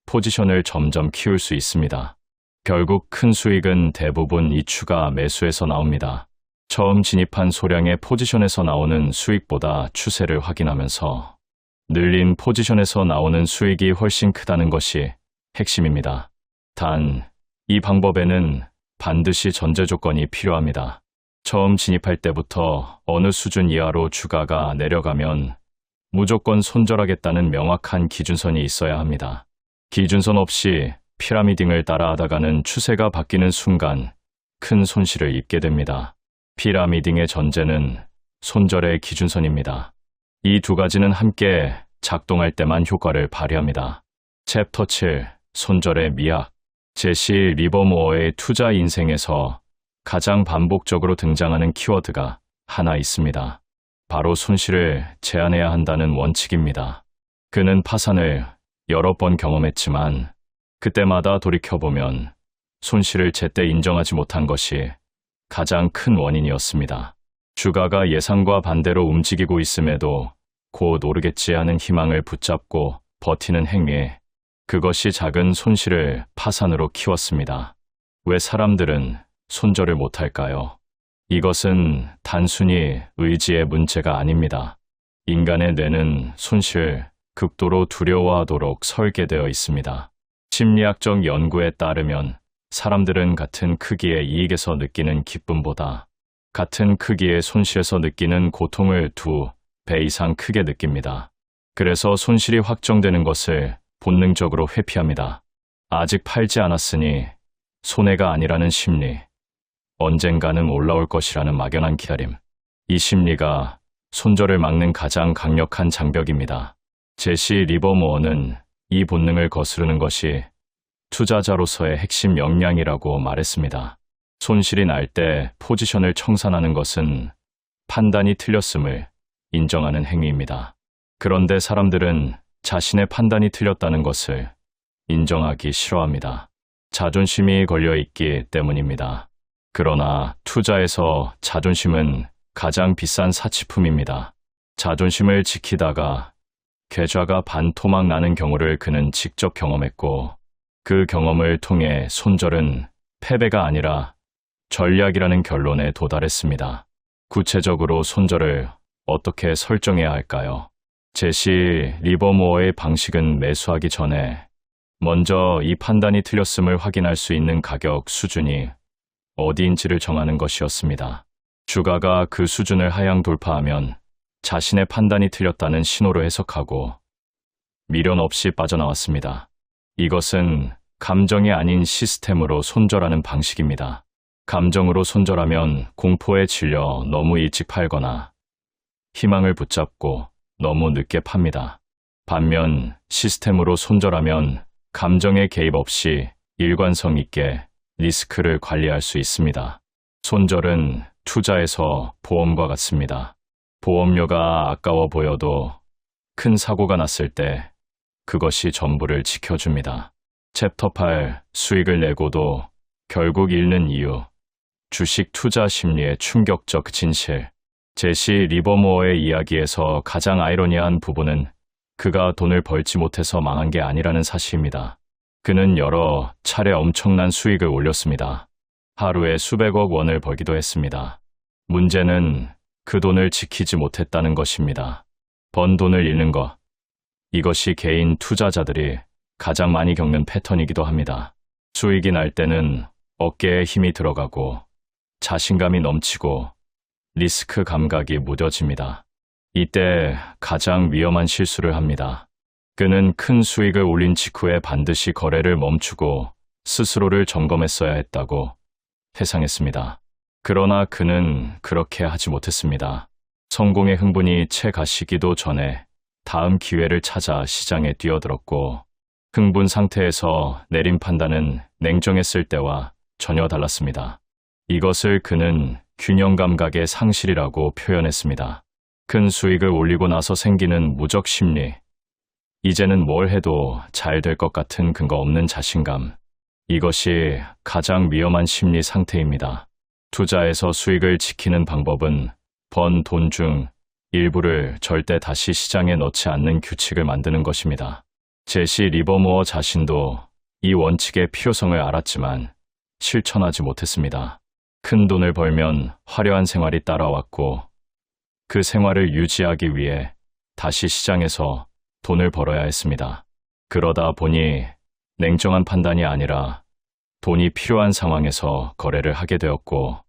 포지션을 점점 키울 수 있습니다. 결국 큰 수익은 대부분 이 추가 매수에서 나옵니다. 처음 진입한 소량의 포지션에서 나오는 수익보다 추세를 확인하면서 늘린 포지션에서 나오는 수익이 훨씬 크다는 것이 핵심입니다. 단, 이 방법에는 반드시 전제 조건이 필요합니다. 처음 진입할 때부터 어느 수준 이하로 주가가 내려가면 무조건 손절하겠다는 명확한 기준선이 있어야 합니다. 기준선 없이 피라미딩을 따라하다가는 추세가 바뀌는 순간 큰 손실을 입게 됩니다. 피라미딩의 전제는 손절의 기준선입니다. 이 두 가지는 함께 작동할 때만 효과를 발휘합니다. 챕터 7. 손절의 미학. 제시 리버모어의 투자 인생에서 가장 반복적으로 등장하는 키워드가 하나 있습니다. 바로 손실을 제한해야 한다는 원칙입니다. 그는 파산을 여러 번 경험했지만 그때마다 돌이켜보면 손실을 제때 인정하지 못한 것이 가장 큰 원인이었습니다. 주가가 예상과 반대로 움직이고 있음에도 곧 오르겠지 하는 희망을 붙잡고 버티는 행위, 그것이 작은 손실을 파산으로 키웠습니다. 왜 사람들은 손절을 못할까요? 이것은 단순히 의지의 문제가 아닙니다. 인간의 뇌는 손실, 극도로 두려워하도록 설계되어 있습니다. 심리학적 연구에 따르면 사람들은 같은 크기의 이익에서 느끼는 기쁨보다 같은 크기의 손실에서 느끼는 고통을 2배 이상 크게 느낍니다. 그래서 손실이 확정되는 것을 본능적으로 회피합니다. 아직 팔지 않았으니 손해가 아니라는 심리, 언젠가는 올라올 것이라는 막연한 기다림, 이 심리가 손절을 막는 가장 강력한 장벽입니다. 제시 리버모어는 이 본능을 거스르는 것이 투자자로서의 핵심 역량이라고 말했습니다. 손실이 날 때 포지션을 청산하는 것은 판단이 틀렸음을 인정하는 행위입니다. 그런데 사람들은 자신의 판단이 틀렸다는 것을 인정하기 싫어합니다. 자존심이 걸려 있기 때문입니다. 그러나 투자에서 자존심은 가장 비싼 사치품입니다. 자존심을 지키다가 계좌가 반토막 나는 경우를 그는 직접 경험했고, 그 경험을 통해 손절은 패배가 아니라 전략이라는 결론에 도달했습니다. 구체적으로 손절을 어떻게 설정해야 할까요? 제시 리버모어의 방식은 매수하기 전에 먼저 이 판단이 틀렸음을 확인할 수 있는 가격 수준이 어디인지를 정하는 것이었습니다. 주가가 그 수준을 하향 돌파하면 자신의 판단이 틀렸다는 신호로 해석하고 미련 없이 빠져나왔습니다. 이것은 감정이 아닌 시스템으로 손절하는 방식입니다. 감정으로 손절하면 공포에 질려 너무 일찍 팔거나 희망을 붙잡고 너무 늦게 팝니다. 반면 시스템으로 손절하면 감정의 개입 없이 일관성 있게 리스크를 관리할 수 있습니다. 손절은 투자에서 보험과 같습니다. 보험료가 아까워 보여도 큰 사고가 났을 때 그것이 전부를 지켜줍니다. 챕터 8 수익을 내고도 결국 잃는 이유. 주식 투자 심리의 충격적 진실. 제시 리버모어의 이야기에서 가장 아이러니한 부분은 그가 돈을 벌지 못해서 망한 게 아니라는 사실입니다. 그는 여러 차례 엄청난 수익을 올렸습니다. 하루에 수백억 원을 벌기도 했습니다. 문제는 그 돈을 지키지 못했다는 것입니다. 번 돈을 잃는 것. 이것이 개인 투자자들이 가장 많이 겪는 패턴이기도 합니다. 수익이 날 때는 어깨에 힘이 들어가고 자신감이 넘치고 리스크 감각이 무뎌집니다. 이때 가장 위험한 실수를 합니다. 그는 큰 수익을 올린 직후에 반드시 거래를 멈추고 스스로를 점검했어야 했다고 회상했습니다. 그러나 그는 그렇게 하지 못했습니다. 성공의 흥분이 채 가시기도 전에 다음 기회를 찾아 시장에 뛰어들었고, 흥분 상태에서 내린 판단은 냉정했을 때와 전혀 달랐습니다. 이것을 그는 균형 감각의 상실이라고 표현했습니다. 큰 수익을 올리고 나서 생기는 무적 심리. 이제는 뭘 해도 잘 될 것 같은 근거 없는 자신감. 이것이 가장 위험한 심리 상태입니다. 투자에서 수익을 지키는 방법은 번 돈 중 일부를 절대 다시 시장에 넣지 않는 규칙을 만드는 것입니다. 제시 리버모어 자신도 이 원칙의 필요성을 알았지만 실천하지 못했습니다. 큰 돈을 벌면 화려한 생활이 따라왔고, 그 생활을 유지하기 위해 다시 시장에서 돈을 벌어야 했습니다. 그러다 보니 냉정한 판단이 아니라 돈이 필요한 상황에서 거래를 하게 되었고,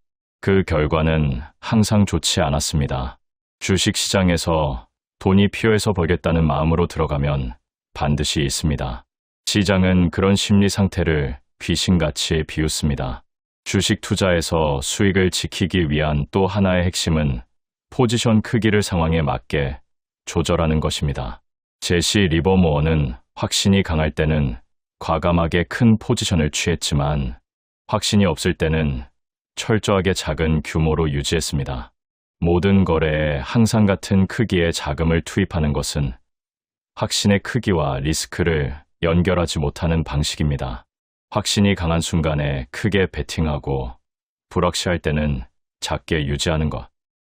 그 결과는 항상 좋지 않았습니다. 주식시장에서 돈이 필요해서 벌겠다는 마음으로 들어가면 반드시 있습니다. 시장은 그런 심리 상태를 귀신같이 비웃습니다. 주식 투자에서 수익을 지키기 위한 또 하나의 핵심은 포지션 크기를 상황에 맞게 조절하는 것입니다. 제시 리버모어는 확신이 강할 때는 과감하게 큰 포지션을 취했지만, 확신이 없을 때는 철저하게 작은 규모로 유지했습니다. 모든 거래에 항상 같은 크기의 자금을 투입하는 것은 확신의 크기와 리스크를 연결하지 못하는 방식입니다. 확신이 강한 순간에 크게 베팅하고, 불확실할 때는 작게 유지하는 것.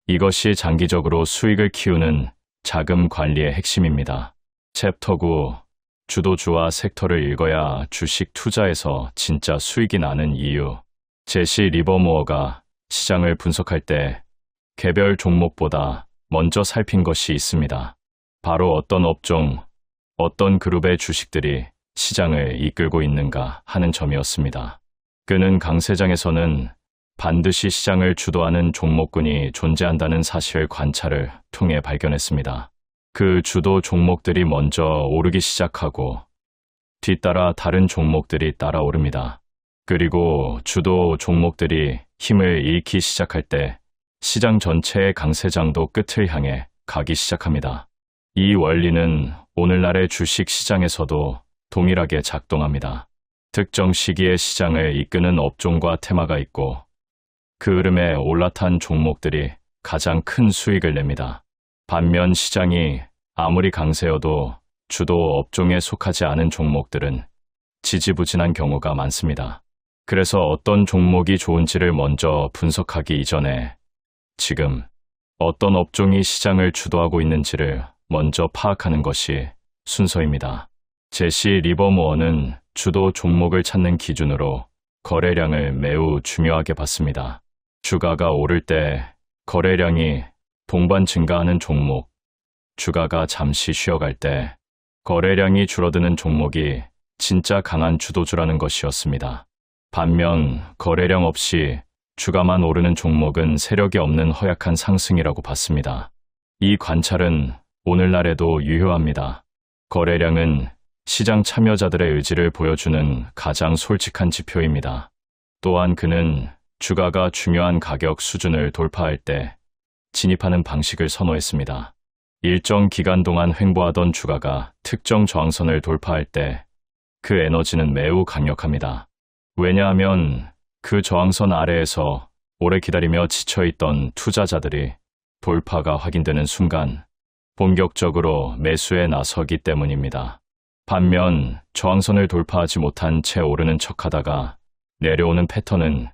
이것이 장기적으로 수익을 키우는 자금 관리의 핵심입니다. 챕터 9 주도주와 섹터를 읽어야 주식 투자에서 진짜 수익이 나는 이유. 제시 리버모어가 시장을 분석할 때 개별 종목보다 먼저 살핀 것이 있습니다. 바로 어떤 업종, 어떤 그룹의 주식들이 시장을 이끌고 있는가 하는 점이었습니다. 그는 강세장에서는 반드시 시장을 주도하는 종목군이 존재한다는 사실 관찰을 통해 발견했습니다. 그 주도 종목들이 먼저 오르기 시작하고 뒤따라 다른 종목들이 따라오릅니다. 그리고 주도 종목들이 힘을 잃기 시작할 때 시장 전체의 강세장도 끝을 향해 가기 시작합니다. 이 원리는 오늘날의 주식 시장에서도 동일하게 작동합니다. 특정 시기의 시장을 이끄는 업종과 테마가 있고, 그 흐름에 올라탄 종목들이 가장 큰 수익을 냅니다. 반면 시장이 아무리 강세여도 주도 업종에 속하지 않은 종목들은 지지부진한 경우가 많습니다. 그래서 어떤 종목이 좋은지를 먼저 분석하기 이전에 지금 어떤 업종이 시장을 주도하고 있는지를 먼저 파악하는 것이 순서입니다. 제시 리버모어는 주도 종목을 찾는 기준으로 거래량을 매우 중요하게 봤습니다. 주가가 오를 때 거래량이 동반 증가하는 종목, 주가가 잠시 쉬어갈 때 거래량이 줄어드는 종목이 진짜 강한 주도주라는 것이었습니다. 반면 거래량 없이 주가만 오르는 종목은 세력이 없는 허약한 상승이라고 봤습니다. 이 관찰은 오늘날에도 유효합니다. 거래량은 시장 참여자들의 의지를 보여주는 가장 솔직한 지표입니다. 또한 그는 주가가 중요한 가격 수준을 돌파할 때 진입하는 방식을 선호했습니다. 일정 기간 동안 횡보하던 주가가 특정 저항선을 돌파할 때 그 에너지는 매우 강력합니다. 왜냐하면 그 저항선 아래에서 오래 기다리며 지쳐있던 투자자들이 돌파가 확인되는 순간 본격적으로 매수에 나서기 때문입니다. 반면 저항선을 돌파하지 못한 채 오르는 척하다가 내려오는 패턴은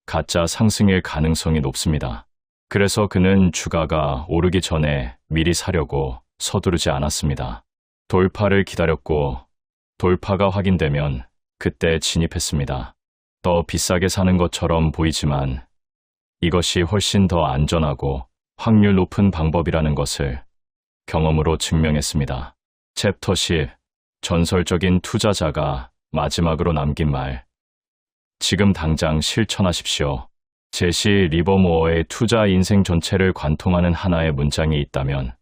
가짜 상승일 가능성이 높습니다. 그래서 그는 주가가 오르기 전에 미리 사려고 서두르지 않았습니다. 돌파를 기다렸고 돌파가 확인되면 그때 진입했습니다. 더 비싸게 사는 것처럼 보이지만 이것이 훨씬 더 안전하고 확률 높은 방법이라는 것을 경험으로 증명했습니다. 챕터 10. 전설적인 투자자가 마지막으로 남긴 말. 지금 당장 실천하십시오. 제시 리버모어의 투자 인생 전체를 관통하는 하나의 문장이 있다면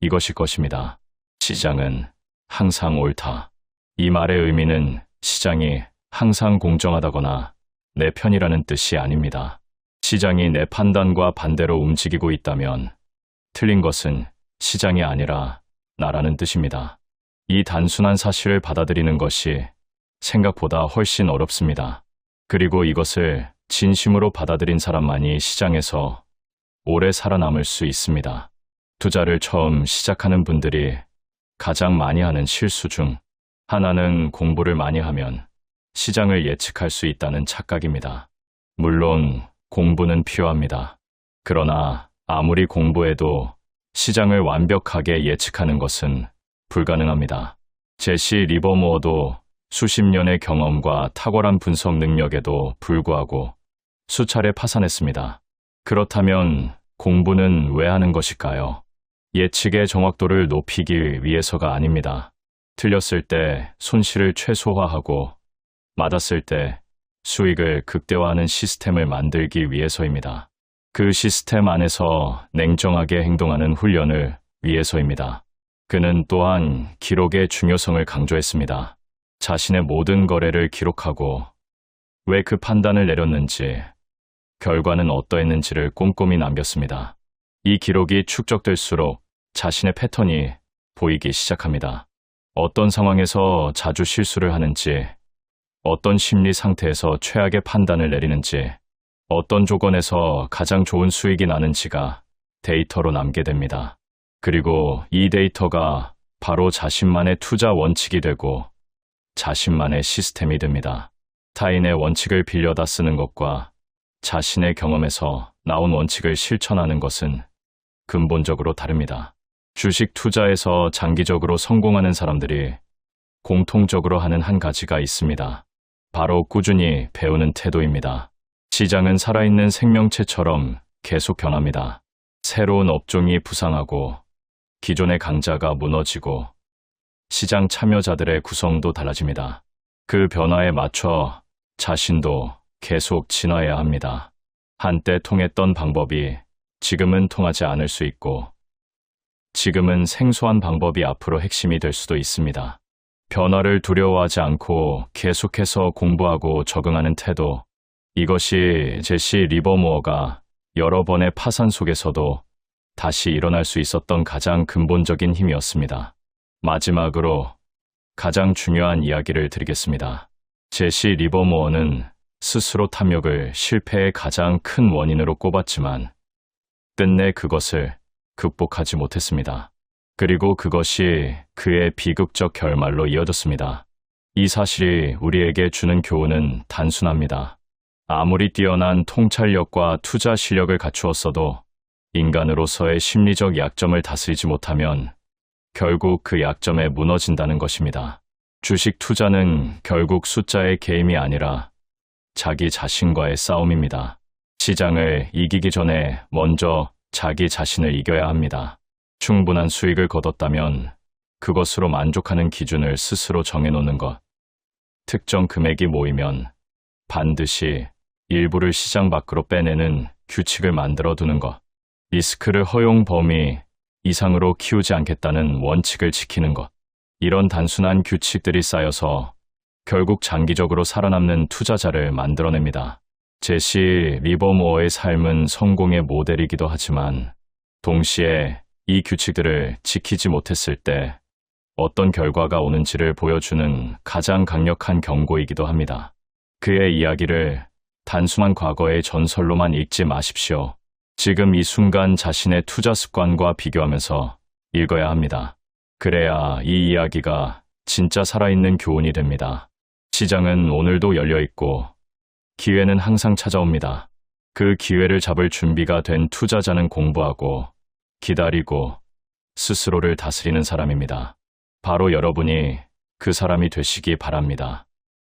이것일 것입니다. 시장은 항상 옳다. 이 말의 의미는 시장이 항상 공정하다거나 내 편이라는 뜻이 아닙니다. 시장이 내 판단과 반대로 움직이고 있다면 틀린 것은 시장이 아니라 나라는 뜻입니다. 이 단순한 사실을 받아들이는 것이 생각보다 훨씬 어렵습니다. 그리고 이것을 진심으로 받아들인 사람만이 시장에서 오래 살아남을 수 있습니다. 투자를 처음 시작하는 분들이 가장 많이 하는 실수 중 하나는 공부를 많이 하면 시장을 예측할 수 있다는 착각입니다. 물론 공부는 필요합니다. 그러나 아무리 공부해도 시장을 완벽하게 예측하는 것은 불가능합니다. 제시 리버모어도 수십 년의 경험과 탁월한 분석 능력에도 불구하고 수차례 파산했습니다. 그렇다면 공부는 왜 하는 것일까요? 예측의 정확도를 높이기 위해서가 아닙니다. 틀렸을 때 손실을 최소화하고 맞았을 때 수익을 극대화하는 시스템을 만들기 위해서입니다. 그 시스템 안에서 냉정하게 행동하는 훈련을 위해서입니다. 그는 또한 기록의 중요성을 강조했습니다. 자신의 모든 거래를 기록하고 왜 그 판단을 내렸는지, 결과는 어떠했는지를 꼼꼼히 남겼습니다. 이 기록이 축적될수록 자신의 패턴이 보이기 시작합니다. 어떤 상황에서 자주 실수를 하는지, 어떤 심리 상태에서 최악의 판단을 내리는지, 어떤 조건에서 가장 좋은 수익이 나는지가 데이터로 남게 됩니다. 그리고 이 데이터가 바로 자신만의 투자 원칙이 되고 자신만의 시스템이 됩니다. 타인의 원칙을 빌려다 쓰는 것과 자신의 경험에서 나온 원칙을 실천하는 것은 근본적으로 다릅니다. 주식 투자에서 장기적으로 성공하는 사람들이 공통적으로 하는 한 가지가 있습니다. 바로 꾸준히 배우는 태도입니다. 시장은 살아있는 생명체처럼 계속 변합니다. 새로운 업종이 부상하고 기존의 강자가 무너지고 시장 참여자들의 구성도 달라집니다. 그 변화에 맞춰 자신도 계속 진화해야 합니다. 한때 통했던 방법이 지금은 통하지 않을 수 있고 지금은 생소한 방법이 앞으로 핵심이 될 수도 있습니다. 변화를 두려워하지 않고 계속해서 공부하고 적응하는 태도, 이것이 제시 리버모어가 여러 번의 파산 속에서도 다시 일어날 수 있었던 가장 근본적인 힘이었습니다. 마지막으로 가장 중요한 이야기를 드리겠습니다. 제시 리버모어는 스스로 탐욕을 실패의 가장 큰 원인으로 꼽았지만 끝내 그것을 극복하지 못했습니다. 그리고 그것이 그의 비극적 결말로 이어졌습니다. 이 사실이 우리에게 주는 교훈은 단순합니다. 아무리 뛰어난 통찰력과 투자 실력을 갖추었어도 인간으로서의 심리적 약점을 다스리지 못하면 결국 그 약점에 무너진다는 것입니다. 주식 투자는 결국 숫자의 게임이 아니라 자기 자신과의 싸움입니다. 시장을 이기기 전에 먼저 자기 자신을 이겨야 합니다. 충분한 수익을 거뒀다면 그것으로 만족하는 기준을 스스로 정해놓는 것. 특정 금액이 모이면 반드시 일부를 시장 밖으로 빼내는 규칙을 만들어 두는 것. 리스크를 허용 범위 이상으로 키우지 않겠다는 원칙을 지키는 것. 이런 단순한 규칙들이 쌓여서 결국 장기적으로 살아남는 투자자를 만들어냅니다. 제시 리버모어의 삶은 성공의 모델이기도 하지만 동시에 이 규칙들을 지키지 못했을 때 어떤 결과가 오는지를 보여주는 가장 강력한 경고이기도 합니다. 그의 이야기를 단순한 과거의 전설로만 읽지 마십시오. 지금 이 순간 자신의 투자 습관과 비교하면서 읽어야 합니다. 그래야 이 이야기가 진짜 살아있는 교훈이 됩니다. 시장은 오늘도 열려있고 기회는 항상 찾아옵니다. 그 기회를 잡을 준비가 된 투자자는 공부하고 기다리고 스스로를 다스리는 사람입니다. 바로 여러분이 그 사람이 되시기 바랍니다.